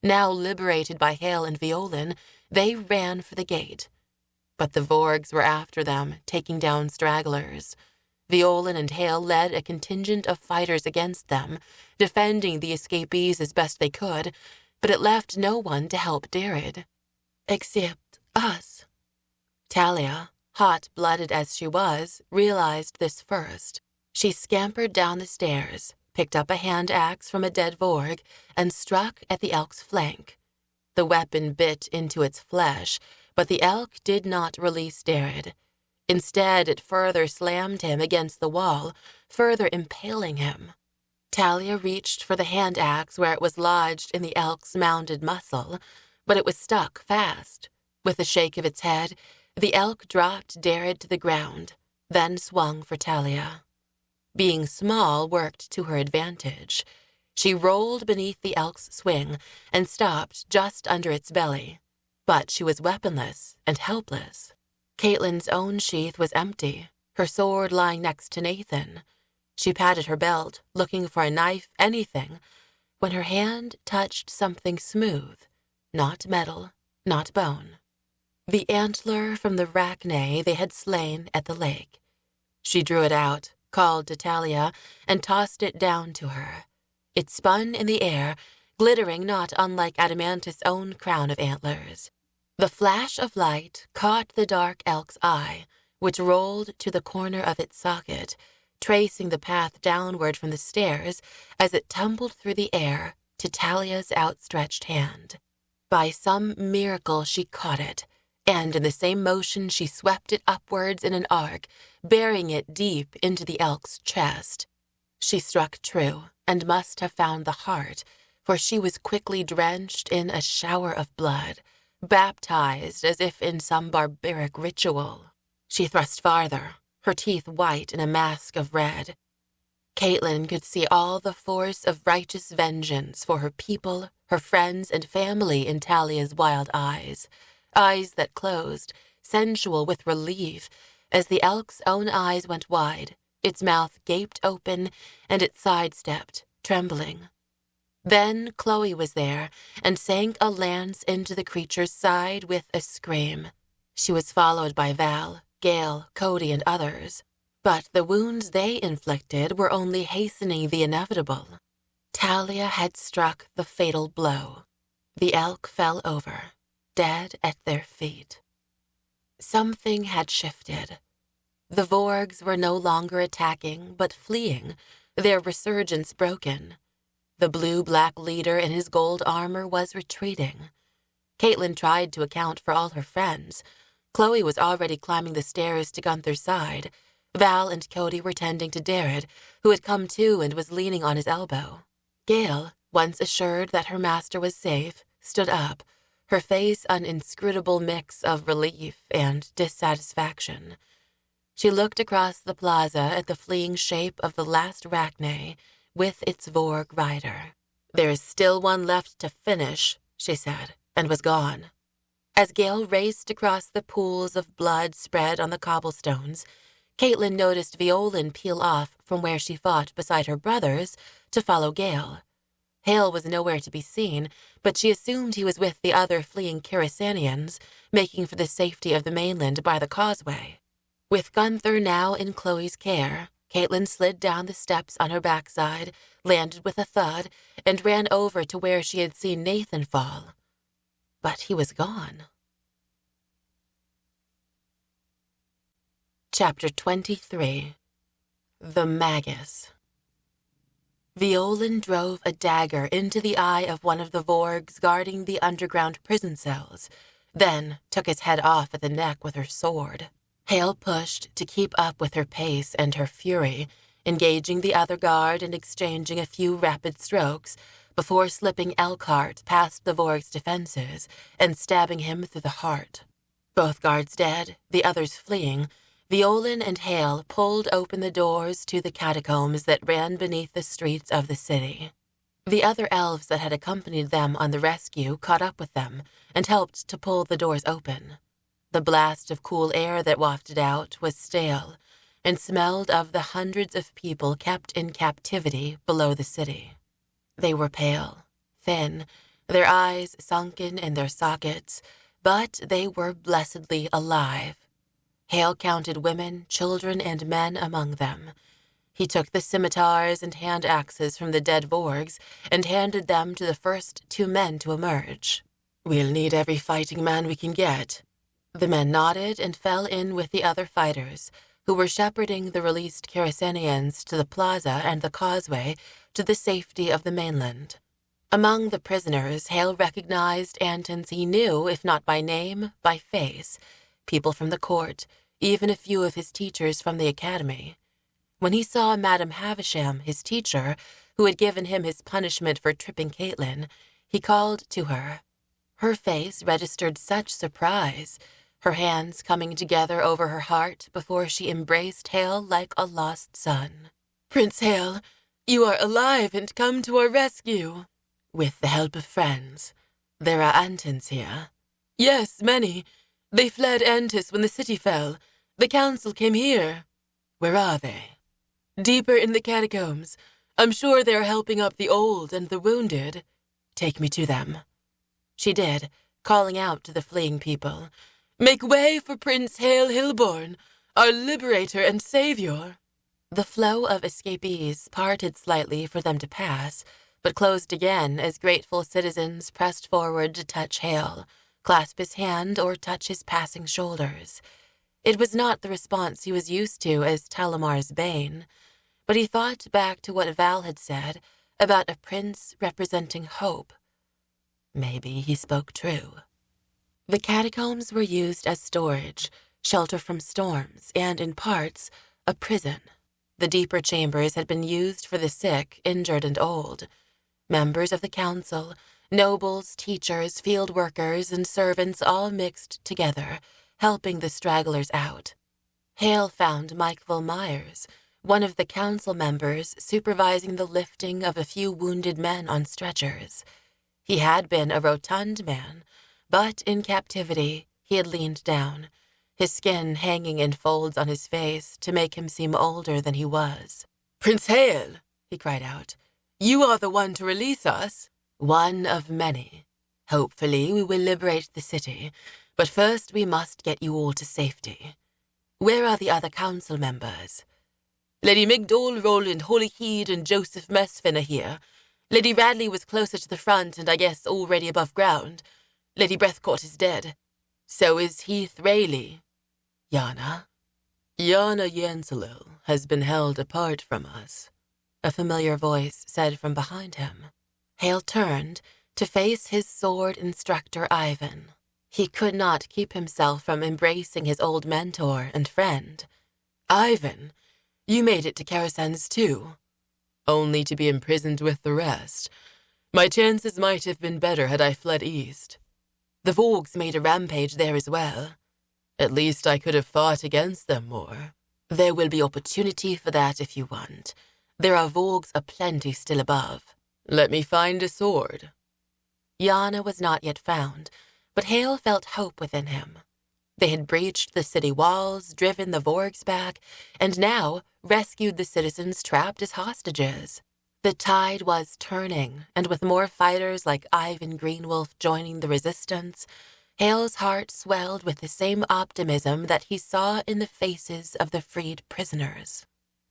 S1: Now liberated by Haille and Veolin, they ran for the gate. But the vaurgs were after them, taking down stragglers. Veolin and Haille led a contingent of fighters against them, defending the escapees as best they could, but it left no one to help Derrid. Except us. Talia, hot-blooded as she was, realized this first. She scampered down the stairs, picked up a hand axe from a dead vaurg, and struck at the elk's flank. The weapon bit into its flesh, but the elk did not release Derrid. Instead, it further slammed him against the wall, further impaling him. Talia reached for the hand axe where it was lodged in the elk's mounded muscle, but it was stuck fast. With a shake of its head, the elk dropped Derrid to the ground, then swung for Talia. Being small worked to her advantage. She rolled beneath the elk's swing and stopped just under its belly. But she was weaponless and helpless. Katlyn's own sheath was empty, her sword lying next to Nathan. She patted her belt, looking for a knife, anything, when her hand touched something smooth, not metal, not bone. The antler from the Rachne they had slain at the lake. She drew it out, called to Talia, and tossed it down to her. It spun in the air, glittering not unlike Adamantis' own crown of antlers. The flash of light caught the dark elk's eye, which rolled to the corner of its socket, tracing the path downward from the stairs as it tumbled through the air to Talia's outstretched hand. By some miracle she caught it, and in the same motion she swept it upwards in an arc, burying it deep into the elk's chest. She struck true, and must have found the heart, for she was quickly drenched in a shower of blood, baptized as if in some barbaric ritual. She thrust farther, her teeth white in a mask of red. Katlyn could see all the force of righteous vengeance for her people, her friends, and family in Talia's wild eyes that closed, sensual with relief, as the elk's own eyes went wide, its mouth gaped open, and it sidestepped, trembling. Then Chloe was there and sank a lance into the creature's side with a scream. She was followed by Val, Gale, Cody, and others, but the wounds they inflicted were only hastening the inevitable. Talia had struck the fatal blow. The elk fell over, dead at their feet. Something had shifted. The vaurgs were no longer attacking, but fleeing, their resurgence broken. The blue-black leader in his gold armor was retreating. Katlyn tried to account for all her friends. Chloe was already climbing the stairs to Gunther's side. Val and Cody were tending to Darryd, who had come to and was leaning on his elbow. Gale, once assured that her master was safe, stood up, her face an inscrutable mix of relief and dissatisfaction. She looked across the plaza at the fleeing shape of the last Rachne with its Vaurg rider. "There is still one left to finish," she said, and was gone. As Gale raced across the pools of blood spread on the cobblestones, Katlyn noticed Veolin peel off from where she fought beside her brothers to follow Gale. Haille was nowhere to be seen, but she assumed he was with the other fleeing Carasanians, making for the safety of the mainland by the causeway. With Gunther now in Chloe's care, Katlyn slid down the steps on her backside, landed with a thud, and ran over to where she had seen Nathan fall. But he was gone. Chapter 23. The Magus. Veolin drove a dagger into the eye of one of the vaurgs guarding the underground prison cells, then took his head off at the neck with her sword. Haille pushed to keep up with her pace and her fury, engaging the other guard and exchanging a few rapid strokes before slipping Elkhart past the vaurg's defenses and stabbing him through the heart. Both guards dead, the others fleeing, Veolin and Haille pulled open the doors to the catacombs that ran beneath the streets of the city. The other elves that had accompanied them on the rescue caught up with them and helped to pull the doors open. The blast of cool air that wafted out was stale and smelled of the hundreds of people kept in captivity below the city. They were pale, thin, their eyes sunken in their sockets, but they were blessedly alive. Haille counted women, children, and men among them. He took the scimitars and hand axes from the dead vaurgs and handed them to the first two men to emerge. "We'll need every fighting man we can get." The men nodded and fell in with the other fighters, who were shepherding the released Carasanians to the plaza and the causeway to the safety of the mainland. Among the prisoners, Haille recognized Antans he knew, if not by name, by face, people from the court, even a few of his teachers from the academy. When he saw Madame Havisham, his teacher, who had given him his punishment for tripping Katlyn, he called to her. Her face registered such surprise, her hands coming together over her heart before she embraced Haille like a lost son. "Prince Haille, you are alive and come to our rescue." "With the help of friends. There are Antans here." "Yes, many. They fled Antas when the city fell. The council came here." "Where are they?" "Deeper in the catacombs. I'm sure they are helping up the old and the wounded." "Take me to them." She did, calling out to the fleeing people, "Make way for Prince Haille Hillbourne, our liberator and savior." The flow of escapees parted slightly for them to pass, but closed again as grateful citizens pressed forward to touch Haille, clasp his hand, or touch his passing shoulders. It was not the response he was used to as Talamar's bane, but he thought back to what Val had said about a prince representing hope. Maybe he spoke true. The catacombs were used as storage, shelter from storms, and, in parts, a prison. The deeper chambers had been used for the sick, injured, and old. Members of the council, nobles, teachers, field workers, and servants all mixed together, helping the stragglers out. Haille found Michael Myers, one of the council members supervising the lifting of a few wounded men on stretchers. He had been a rotund man, but in captivity he had leaned down, his skin hanging in folds on his face to make him seem older than he was. "Prince Haille," he cried out, You are the one to release us. One of many. Hopefully we will liberate the city, but first we must get you all to safety. Where are the other council members? Lady Migdol, Roland Holyheed, and Joseph Mesfin are here. Lady Radley was closer to the front and I guess already above ground. Lady Breathcourt is dead. So is Heath Rayleigh. Yana? Yana Yanselil has been held apart from us, a familiar voice said from behind him. Haille turned to face his sword instructor Ivan. He could not keep himself from embracing his old mentor and friend. Ivan, you made it to Carasans too. Only to be imprisoned with the rest. My chances might have been better had I fled east. The vaurgs made a rampage there as well. At least I could have fought against them more. There will be opportunity for that if you want. There are vaurgs aplenty still above. Let me find a sword. Yana was not yet found, but Haille felt hope within him. They had breached the city walls, driven the vaurgs back, and now rescued the citizens trapped as hostages. The tide was turning, and with more fighters like Ivan Greenwolf joining the resistance, Haille's heart swelled with the same optimism that he saw in the faces of the freed prisoners.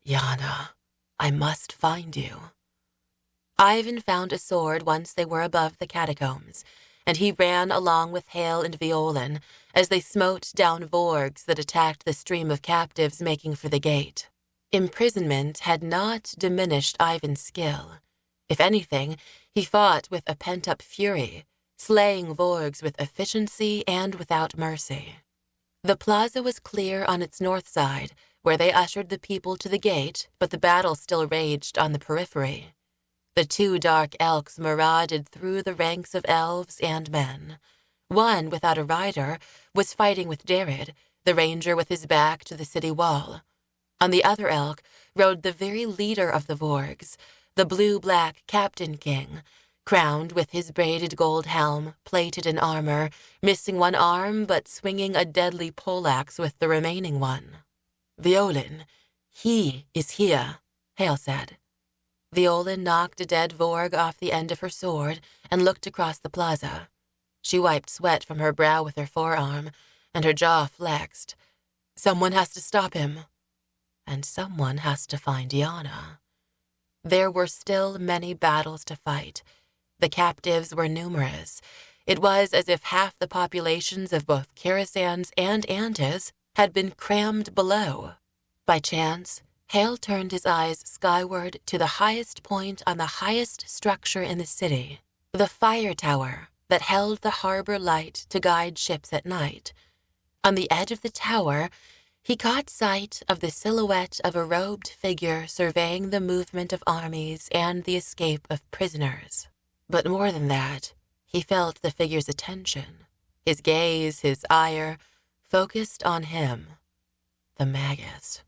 S1: Yana, I must find you. Ivan found a sword once they were above the catacombs, and he ran along with Haille and Veolin as they smote down vaurgs that attacked the stream of captives making for the gate. Imprisonment had not diminished Ivan's skill. If anything, he fought with a pent-up fury, slaying vaurgs with efficiency and without mercy. The plaza was clear on its north side, where they ushered the people to the gate, but the battle still raged on the periphery. The two dark elks marauded through the ranks of elves and men. One, without a rider, was fighting with Jared, the ranger with his back to the city wall. On the other elk rode the very leader of the vaurgs, the blue-black Captain King, crowned with his braided gold helm, plated in armor, missing one arm but swinging a deadly poleaxe with the remaining one. Veolin, he is here, Haille said. Veolin knocked a dead vaurg off the end of her sword and looked across the plaza. She wiped sweat from her brow with her forearm, and her jaw flexed. Someone has to stop him. And someone has to find Yana. There were still many battles to fight. The captives were numerous. It was as if half the populations of both Carasans and Antas had been crammed below. By chance, Haille turned his eyes skyward to the highest point on the highest structure in the city, the fire tower that held the harbor light to guide ships at night. On the edge of the tower, he caught sight of the silhouette of a robed figure surveying the movement of armies and the escape of prisoners. But more than that, he felt the figure's attention, his gaze, his ire, focused on him, the Magus.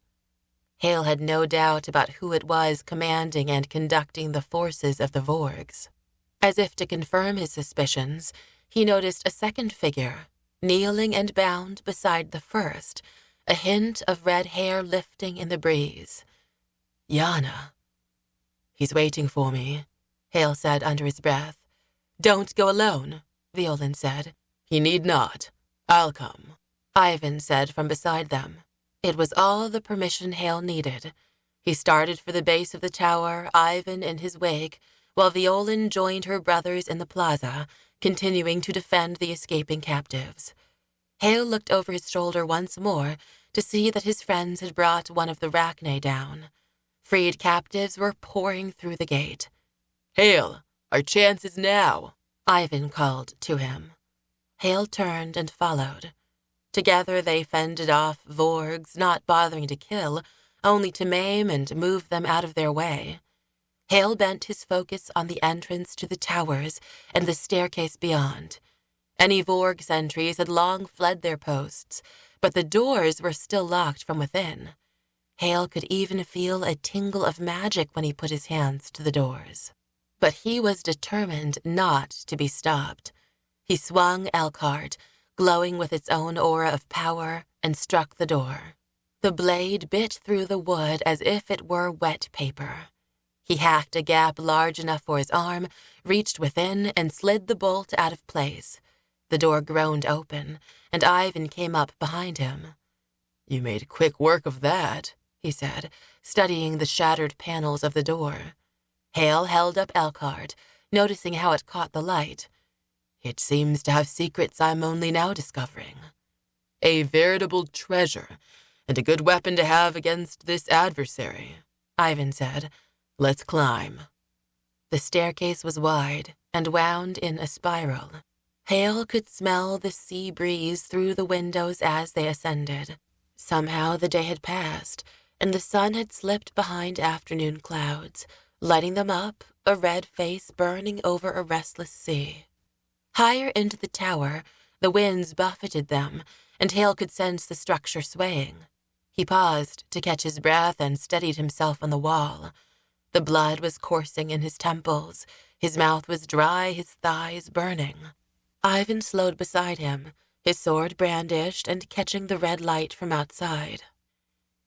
S1: Haille had no doubt about who it was commanding and conducting the forces of the vaurgs. As if to confirm his suspicions, he noticed a second figure, kneeling and bound beside the first, a hint of red hair lifting in the breeze. Yana. He's waiting for me, Haille said under his breath. Don't go alone, Veolin said. He need not. I'll come, Ivan said from beside them. It was all the permission Haille needed. He started for the base of the tower, Ivan in his wake, while Veolin joined her brothers in the plaza, continuing to defend the escaping captives. Haille looked over his shoulder once more to see that his friends had brought one of the Rachne down. Freed captives were pouring through the gate. Haille, our chance is now, Ivan called to him. Haille turned and followed. Together they fended off vaurgs, not bothering to kill, only to maim and move them out of their way. Haille bent his focus on the entrance to the towers and the staircase beyond. Any vaurg sentries had long fled their posts, but the doors were still locked from within. Haille could even feel a tingle of magic when he put his hands to the doors. But he was determined not to be stopped. He swung Elkhart, glowing with its own aura of power, and struck the door. The blade bit through the wood as if it were wet paper. He hacked a gap large enough for his arm, reached within, and slid the bolt out of place. The door groaned open, and Ivan came up behind him. "You made quick work of that," he said, studying the shattered panels of the door. Haille held up Elkhart, noticing how it caught the light. "It seems to have secrets I'm only now discovering." "A veritable treasure, and a good weapon to have against this adversary," Ivan said. "Let's climb." The staircase was wide and wound in a spiral. Haille could smell the sea breeze through the windows as they ascended. Somehow the day had passed, and the sun had slipped behind afternoon clouds, lighting them up, a red face burning over a restless sea. Higher into the tower, the winds buffeted them, and Haille could sense the structure swaying. He paused to catch his breath and steadied himself on the wall. The blood was coursing in his temples, his mouth was dry, his thighs burning. Ivan slowed beside him, his sword brandished and catching the red light from outside.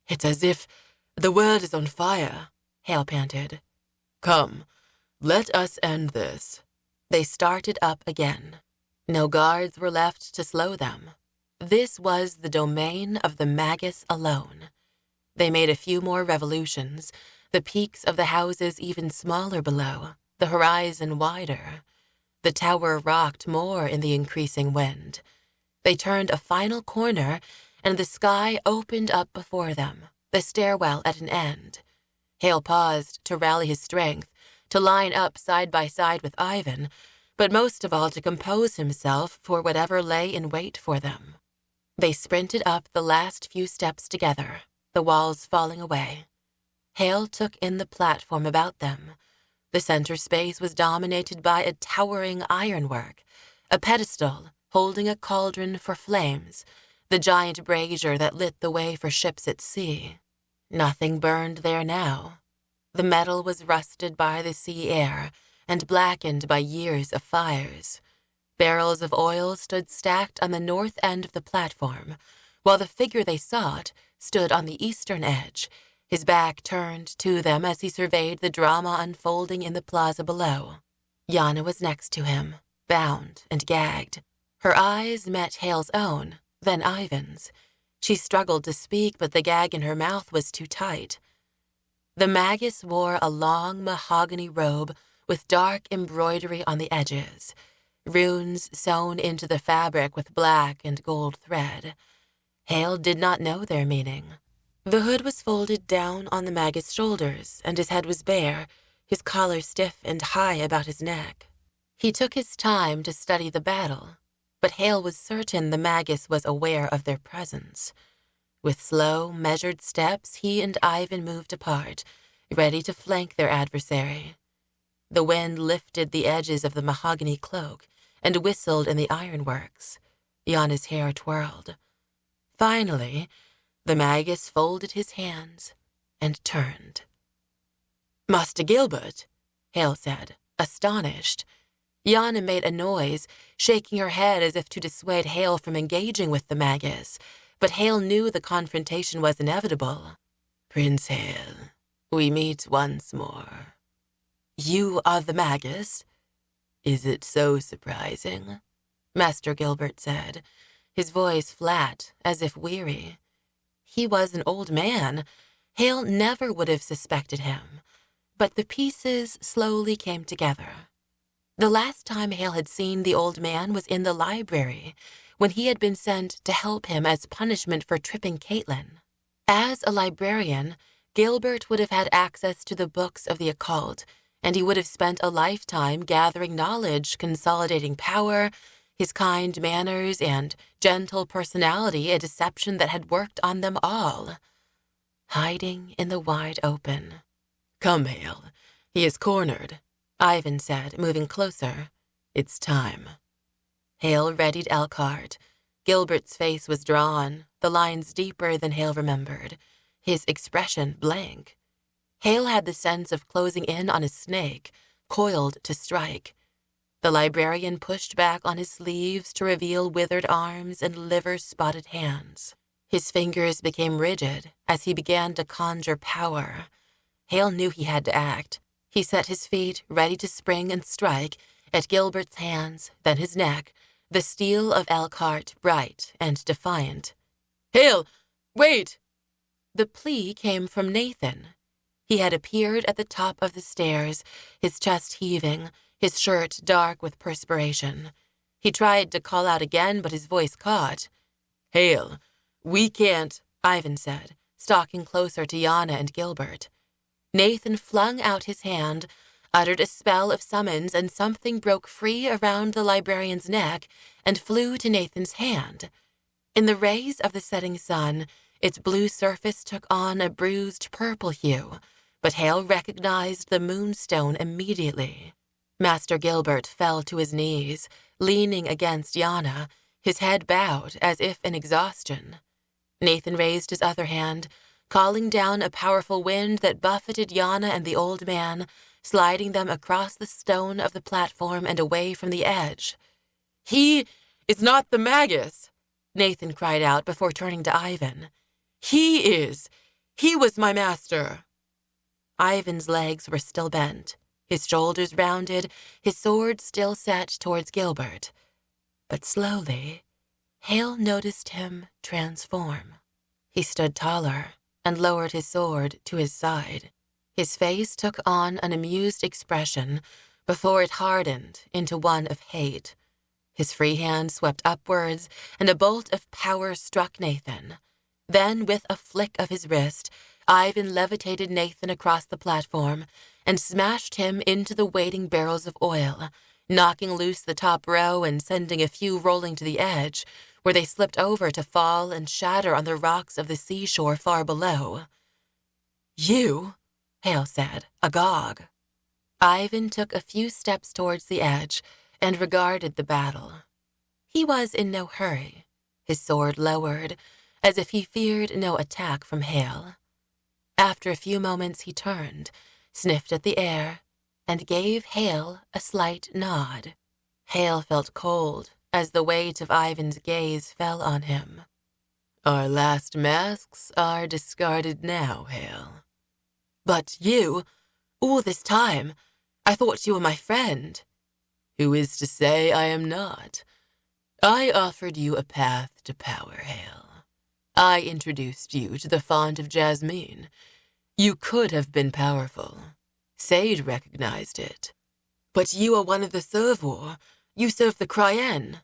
S1: "It's as if the world is on fire," Haille panted. "Come, let us end this." They started up again. No guards were left to slow them. This was the domain of the Magus alone. They made a few more revolutions, the peaks of the houses even smaller below, the horizon wider. The tower rocked more in the increasing wind. They turned a final corner, and the sky opened up before them, the stairwell at an end. Haille paused to rally his strength, to line up side by side with Ivan, but most of all to compose himself for whatever lay in wait for them. They sprinted up the last few steps together, the walls falling away. Haille took in the platform about them. The center space was dominated by a towering ironwork, a pedestal holding a cauldron for flames, the giant brazier that lit the way for ships at sea. Nothing burned there now. The metal was rusted by the sea air and blackened by years of fires. Barrels of oil stood stacked on the north end of the platform, while the figure they sought stood on the eastern edge, his back turned to them as he surveyed the drama unfolding in the plaza below. Yana was next to him, bound and gagged. Her eyes met Haille's own, then Ivan's. She struggled to speak, but the gag in her mouth was too tight. The Magus wore a long mahogany robe with dark embroidery on the edges, runes sewn into the fabric with black and gold thread. Haille did not know their meaning. The hood was folded down on the Magus' shoulders, and his head was bare, his collar stiff and high about his neck. He took his time to study the battle, but Haille was certain the Magus was aware of their presence. With slow, measured steps, he and Ivan moved apart, ready to flank their adversary. The wind lifted the edges of the mahogany cloak and whistled in the ironworks. Yana's hair twirled. Finally, the Magus folded his hands and turned. "Master Gilbert," Haille said, astonished. Yana made a noise, shaking her head as if to dissuade Haille from engaging with the Magus, but Haille knew the confrontation was inevitable. "Prince Haille, we meet once more." "You are the Magus?" "Is it so surprising?" Master Gilbert said, his voice flat, as if weary. He was an old man. Haille never would have suspected him, but the pieces slowly came together. The last time Haille had seen the old man was in the library, when he had been sent to help him as punishment for tripping Katlyn. As a librarian, Gilbert would have had access to the books of the occult, and he would have spent a lifetime gathering knowledge, consolidating power, his kind manners and gentle personality, a deception that had worked on them all. Hiding in the wide open. "Come, Haille. He is cornered," Ivan said, moving closer. "It's time." Haille readied Elkhart. Gilbert's face was drawn, the lines deeper than Haille remembered, his expression blank. Haille had the sense of closing in on a snake, coiled to strike. The librarian pushed back on his sleeves to reveal withered arms and liver-spotted hands. His fingers became rigid as he began to conjure power. Haille knew he had to act. He set his feet, ready to spring and strike, at Gilbert's hands, then his neck, the steel of Elkhart bright and defiant. "Haille, wait!" The plea came from Nathan. He had appeared at the top of the stairs, his chest heaving, his shirt dark with perspiration. He tried to call out again, but his voice caught. "Haille, we can't," Ivan said, stalking closer to Yana and Gilbert. Nathan flung out his hand, uttered a spell of summons, and something broke free around the librarian's neck and flew to Nathan's hand. In the rays of the setting sun, its blue surface took on a bruised purple hue, but Haille recognized the moonstone immediately. Master Gilbert fell to his knees, leaning against Yana, his head bowed as if in exhaustion. Nathan raised his other hand, calling down a powerful wind that buffeted Yana and the old man, sliding them across the stone of the platform and away from the edge. "He is not the Magus," Nathan cried out before turning to Ivan. "He is. He was my master." Ivan's legs were still bent, his shoulders rounded, his sword still set towards Gilbert. But slowly, Haille noticed him transform. He stood taller and lowered his sword to his side. His face took on an amused expression before it hardened into one of hate. His free hand swept upwards, and a bolt of power struck Nathan. Then, with a flick of his wrist, Ivan levitated Nathan across the platform and smashed him into the waiting barrels of oil, knocking loose the top row and sending a few rolling to the edge, where they slipped over to fall and shatter on the rocks of the seashore far below. "You?" Haille said, agog. Ivan took a few steps towards the edge and regarded the battle. He was in no hurry, his sword lowered, as if he feared no attack from Haille. After a few moments he turned, sniffed at the air, and gave Haille a slight nod. Haille felt cold as the weight of Ivan's gaze fell on him. "Our last masks are discarded now, Haille." "But you, all this time, I thought you were my friend." "Who is to say I am not? I offered you a path to power, Haille. I introduced you to the font of Jasmine. You could have been powerful. Sade recognized it." "But you are one of the Servor. You serve the Kryen."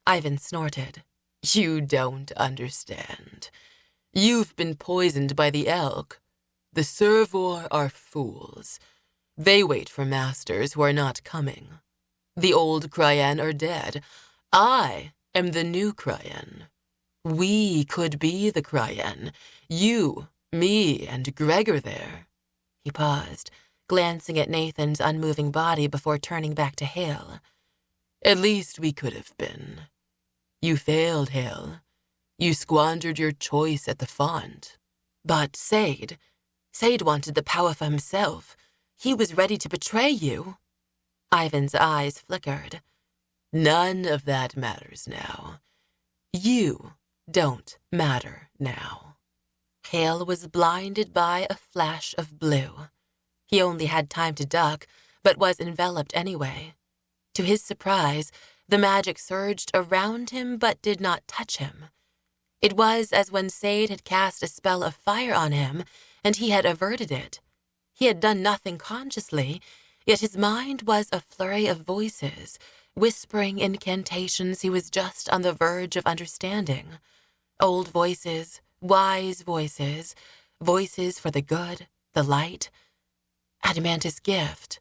S1: Ivan snorted. "You don't understand. You've been poisoned by the elk. The Servor are fools. They wait for masters who are not coming. The old Kryen are dead. I am the new Kryen. We could be the Kryen. You, me, and Gregor there." He paused, glancing at Nathan's unmoving body before turning back to Haille. "At least we could have been. You failed, Haille. You squandered your choice at the font." "But Sade wanted the power for himself. He was ready to betray you." Ivan's eyes flickered. "None of that matters now. You don't matter now." Haille was blinded by a flash of blue. He only had time to duck, but was enveloped anyway. To his surprise, the magic surged around him but did not touch him. It was as when Sade had cast a spell of fire on him, and he had averted it. He had done nothing consciously, yet his mind was a flurry of voices, whispering incantations he was just on the verge of understanding. Old voices, wise voices, voices for the good, the light. Adamantis' gift.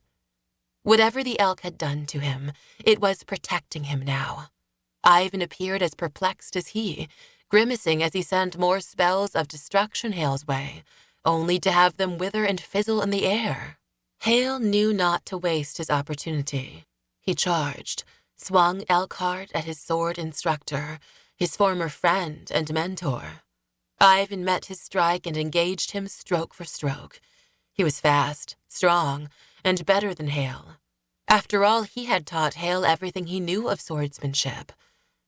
S1: Whatever the elk had done to him, it was protecting him now. Ivan appeared as perplexed as he, grimacing as he sent more spells of destruction Haille's way, only to have them wither and fizzle in the air. Haille knew not to waste his opportunity. He charged, swung Elkhart at his sword instructor, his former friend and mentor. Ivan met his strike and engaged him stroke for stroke. He was fast, strong, and better than Haille. After all, he had taught Haille everything he knew of swordsmanship.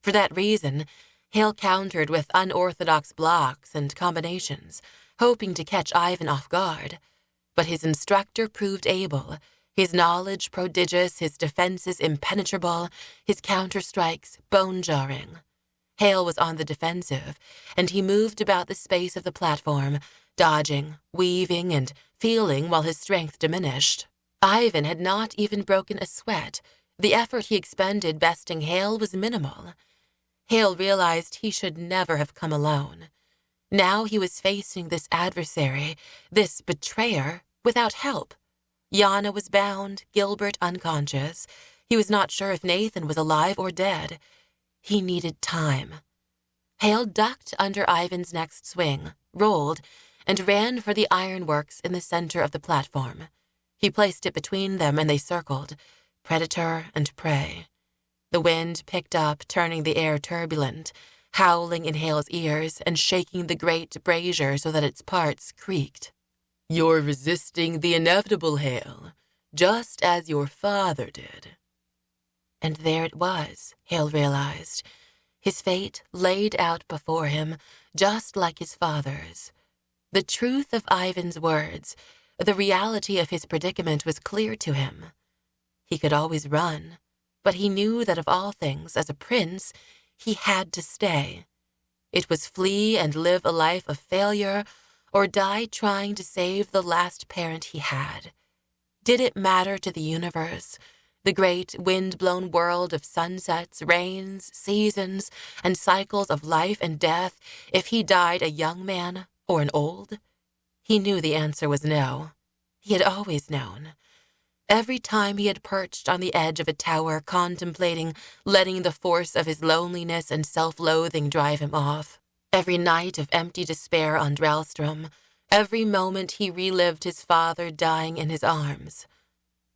S1: For that reason, Haille countered with unorthodox blocks and combinations, hoping to catch Ivan off guard. but his instructor proved able, his knowledge prodigious, his defenses impenetrable, his counter-strikes bone-jarring. Haille was on the defensive, and he moved about the space of the platform, dodging, weaving, and feeling while his strength diminished. Ivan had not even broken a sweat. The effort he expended besting Haille was minimal. Haille realized he should never have come alone. Now he was facing this adversary, this betrayer, without help. Yana was bound, Gilbert unconscious. He was not sure if Nathan was alive or dead. He needed time. Haille ducked under Ivan's next swing, rolled, and ran for the ironworks in the center of the platform. He placed it between them and they circled, predator and prey. The wind picked up, turning the air turbulent, howling in Haille's ears and shaking the great brazier so that its parts creaked. "You're resisting the inevitable, Haille, just as your father did." And there it was, Haille realized, his fate laid out before him, just like his father's. The truth of Ivan's words, the reality of his predicament was clear to him. He could always run, but he knew that of all things, as a prince, he had to stay. It was flee and live a life of failure, or die trying to save the last parent he had. Did it matter to the universe, the great wind-blown world of sunsets, rains, seasons, and cycles of life and death, if he died a young man or an old? He knew the answer was no. He had always known. Every time he had perched on the edge of a tower contemplating letting the force of his loneliness and self-loathing drive him off, every night of empty despair on Drellstrom, every moment he relived his father dying in his arms.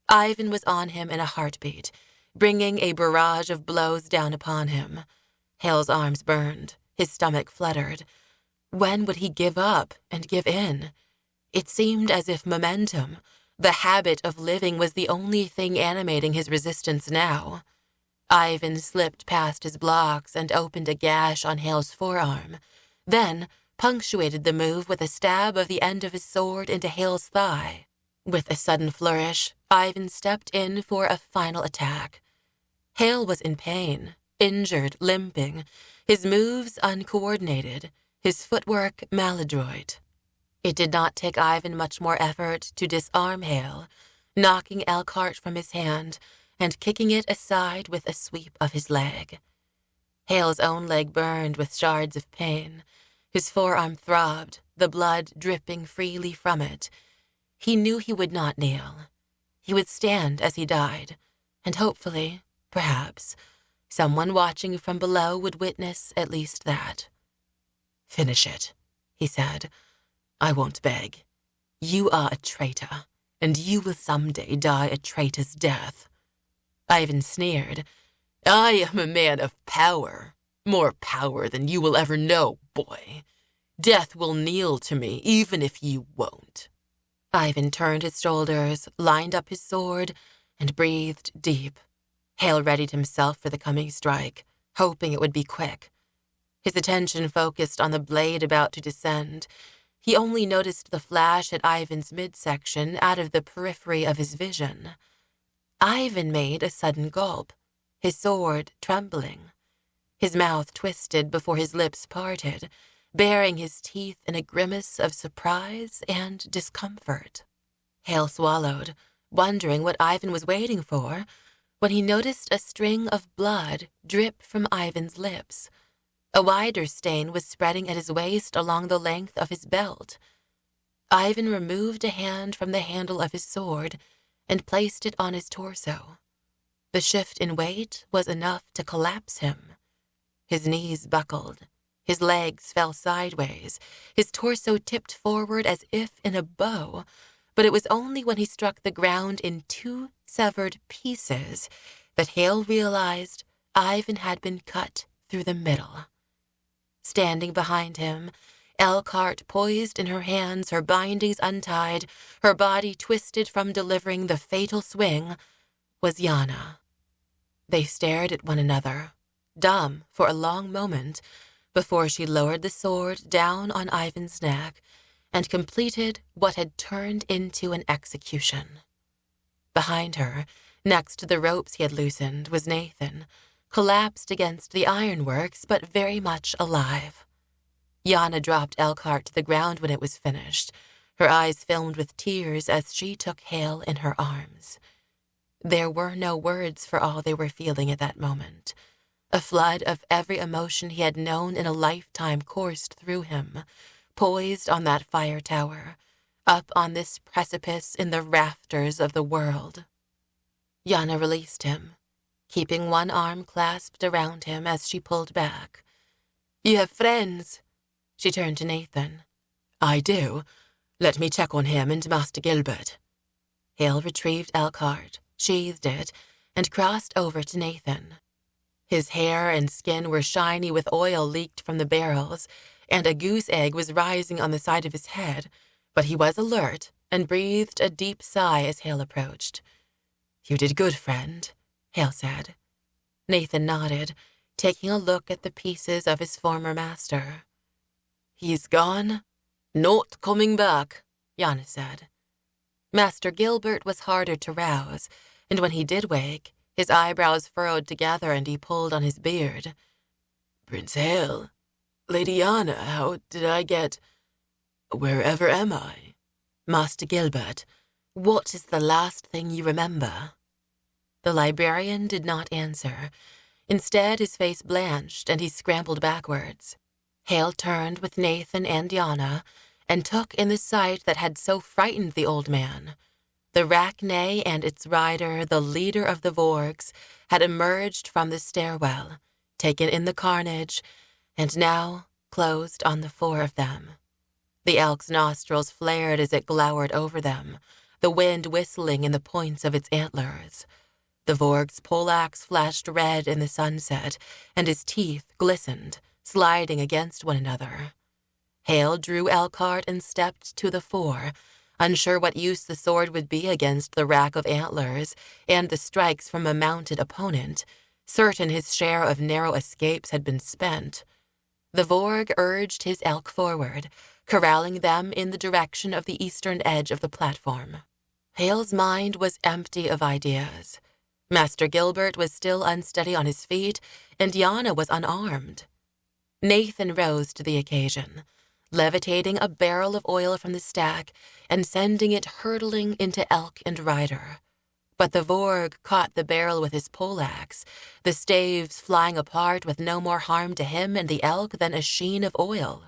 S1: Ivan was on him in a heartbeat, bringing a barrage of blows down upon him. Haille's arms burned, his stomach fluttered. When would he give up and give in? It seemed as if momentum, the habit of living, was the only thing animating his resistance now. Ivan slipped past his blocks and opened a gash on Haille's forearm, then punctuated the move with a stab of the end of his sword into Haille's thigh. With a sudden flourish, Ivan stepped in for a final attack. Haille was in pain, injured, limping, his moves uncoordinated, his footwork maladroit. It did not take Ivan much more effort to disarm Haille, knocking Elkhart from his hand and kicking it aside with a sweep of his leg. Haille's own leg burned with shards of pain. His forearm throbbed, the blood dripping freely from it. He knew he would not kneel. He would stand as he died, and hopefully, perhaps, someone watching from below would witness at least that. "Finish it," he said. "I won't beg. You are a traitor, and you will someday die a traitor's death." Ivan sneered. "I am a man of power, more power than you will ever know, boy. Death will kneel to me, even if you won't." Ivan turned his shoulders, lined up his sword, and breathed deep. Haille readied himself for the coming strike, hoping it would be quick. His attention focused on the blade about to descend. He only noticed the flash at Ivan's midsection out of the periphery of his vision. Ivan made a sudden gulp, his sword trembling. His mouth twisted before his lips parted, baring his teeth in a grimace of surprise and discomfort. Haille swallowed, wondering what Ivan was waiting for, when he noticed a string of blood drip from Ivan's lips. A wider stain was spreading at his waist along the length of his belt. Ivan removed a hand from the handle of his sword and placed it on his torso. The shift in weight was enough to collapse him. His knees buckled, his legs fell sideways, his torso tipped forward as if in a bow, but it was only when he struck the ground in two severed pieces that Haille realized Ivan had been cut through the middle. Standing behind him, Elkhart poised in her hands, her bindings untied, her body twisted from delivering the fatal swing, was Yana. They stared at one another, dumb for a long moment, before she lowered the sword down on Ivan's neck and completed what had turned into an execution. Behind her, next to the ropes he had loosened, was Nathan, collapsed against the ironworks but very much alive. Yana dropped Elkhart to the ground when it was finished, her eyes filmed with tears as she took Haille in her arms. There were no words for all they were feeling at that moment. A flood of every emotion he had known in a lifetime coursed through him, poised on that fire tower, up on this precipice in the rafters of the world. Yana released him, keeping one arm clasped around him as she pulled back. "You have friends." She turned to Nathan. "I do. Let me check on him and Master Gilbert." Haille retrieved Elkhart, sheathed it, and crossed over to Nathan. His hair and skin were shiny with oil leaked from the barrels, and a goose egg was rising on the side of his head, but he was alert and breathed a deep sigh as Haille approached. "You did good, friend," Haille said. Nathan nodded, taking a look at the pieces of his former master. "He's gone? Not coming back," Yana said. Master Gilbert was harder to rouse, and when he did wake, his eyebrows furrowed together and he pulled on his beard. "Prince Haille, Lady Yana, how did I get... Wherever am I? Master Gilbert, what is the last thing you remember?" The librarian did not answer. Instead, his face blanched and he scrambled backwards. Haille turned with Nathan and Yana and took in the sight that had so frightened the old man. The Rachne and its rider, the leader of the vaurgs, had emerged from the stairwell, taken in the carnage, and now closed on the four of them. The elk's nostrils flared as it glowered over them, the wind whistling in the points of its antlers. The vaurg's poleaxe flashed red in the sunset, and his teeth glistened, sliding against one another. Haille drew Elkhart and stepped to the fore, unsure what use the sword would be against the rack of antlers and the strikes from a mounted opponent, certain his share of narrow escapes had been spent. The vaurg urged his elk forward, corralling them in the direction of the eastern edge of the platform. Haille's mind was empty of ideas. Master Gilbert was still unsteady on his feet, and Yana was unarmed. Nathan rose to the occasion, levitating a barrel of oil from the stack and sending it hurtling into elk and rider. But the vaurg caught the barrel with his poleaxe, the staves flying apart with no more harm to him and the elk than a sheen of oil.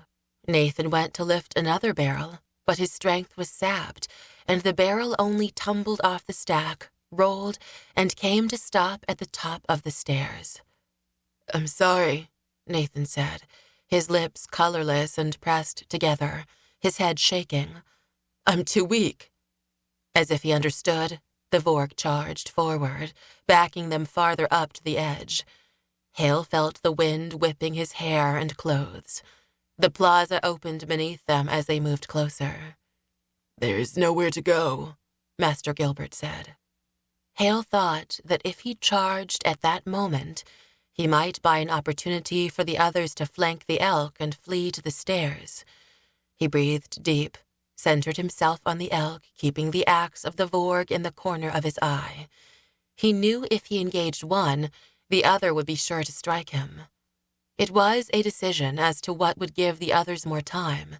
S1: Nathan went to lift another barrel, but his strength was sapped, and the barrel only tumbled off the stack, rolled, and came to stop at the top of the stairs. "I'm sorry," Nathan said, his lips colorless and pressed together, his head shaking. "I'm too weak." As if he understood, the vaurg charged forward, backing them farther up to the edge. Haille felt the wind whipping his hair and clothes. The plaza opened beneath them as they moved closer. "There's nowhere to go," Master Gilbert said. Haille thought that if he charged at that moment, he might buy an opportunity for the others to flank the elk and flee to the stairs. He breathed deep, centered himself on the elk, keeping the axe of the vaurg in the corner of his eye. He knew if he engaged one, the other would be sure to strike him. It was a decision as to what would give the others more time.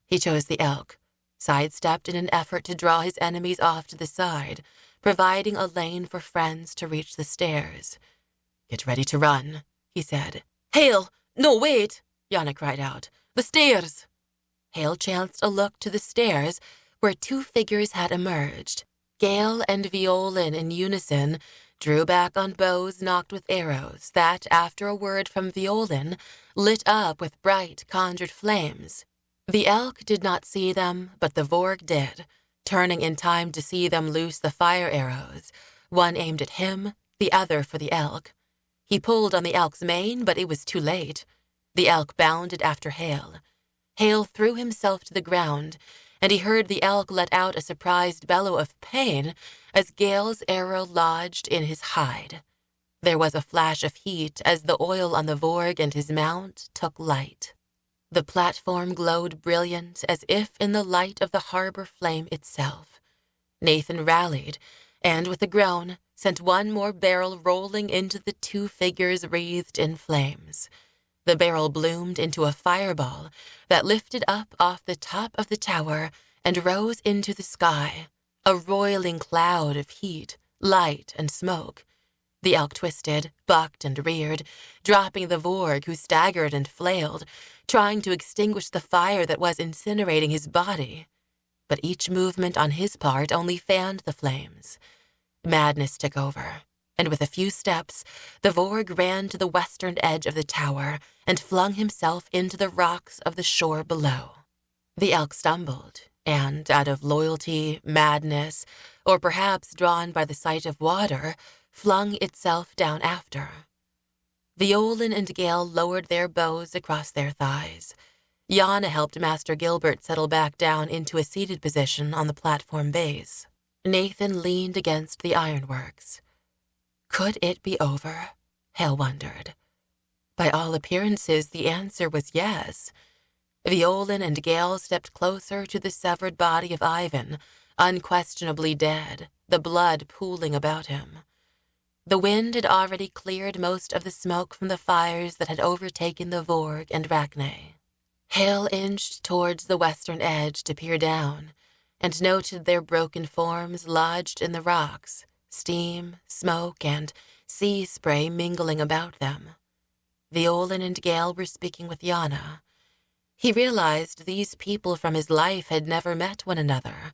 S1: He chose the elk, sidestepped in an effort to draw his enemies off to the side, providing a lane for friends to reach the stairs. "Get ready to run," he said. "Haille! No, wait!" Yana cried out. "The stairs!" Haille chanced a look to the stairs, where two figures had emerged. Gale and Veolin in unison drew back on bows nocked with arrows that, after a word from Veolin, lit up with bright, conjured flames. The elk did not see them, but the vaurg did, turning in time to see them loose the fire arrows, one aimed at him, the other for the elk. He pulled on the elk's mane, but it was too late. The elk bounded after Haille. Haille threw himself to the ground, and he heard the elk let out a surprised bellow of pain as Gale's arrow lodged in his hide. There was a flash of heat as the oil on the vaurg and his mount took light. The platform glowed brilliant as if in the light of the harbor flame itself. Nathan rallied, and with a groan, sent one more barrel rolling into the two figures wreathed in flames. The barrel bloomed into a fireball that lifted up off the top of the tower and rose into the sky, a roiling cloud of heat, light, and smoke. The elk twisted, bucked, and reared, dropping the vaurg who staggered and flailed, trying to extinguish the fire that was incinerating his body. But each movement on his part only fanned the flames. Madness took over, and with a few steps, the vaurg ran to the western edge of the tower and flung himself into the rocks of the shore below. The elk stumbled, and out of loyalty, madness, or perhaps drawn by the sight of water, flung itself down after. Veolin and Gale lowered their bows across their thighs. Yana helped Master Gilbert settle back down into a seated position on the platform base. Nathan leaned against the ironworks. Could it be over? Haille wondered. By all appearances, the answer was yes. Veolin and Gale stepped closer to the severed body of Ivan, unquestionably dead, the blood pooling about him. The wind had already cleared most of the smoke from the fires that had overtaken the vaurg and Rachne. Haille inched towards the western edge to peer down, and noted their broken forms lodged in the rocks, steam, smoke, and sea spray mingling about them. Veolin and Gale were speaking with Yana. He realized these people from his life had never met one another,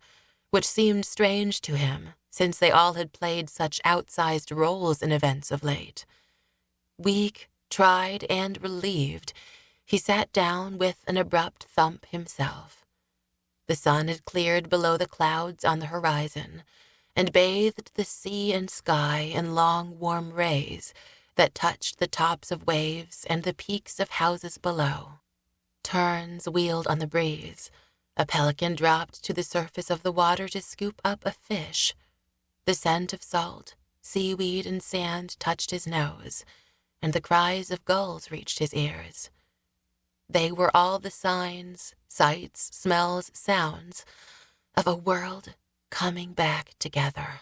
S1: which seemed strange to him, since they all had played such outsized roles in events of late. Weak, tried, and relieved, he sat down with an abrupt thump himself. The sun had cleared below the clouds on the horizon, and bathed the sea and sky in long, warm rays that touched the tops of waves and the peaks of houses below. Terns wheeled on the breeze. A pelican dropped to the surface of the water to scoop up a fish. The scent of salt, seaweed, and sand touched his nose, and the cries of gulls reached his ears. They were all the signs, sights, smells, sounds of a world coming back together.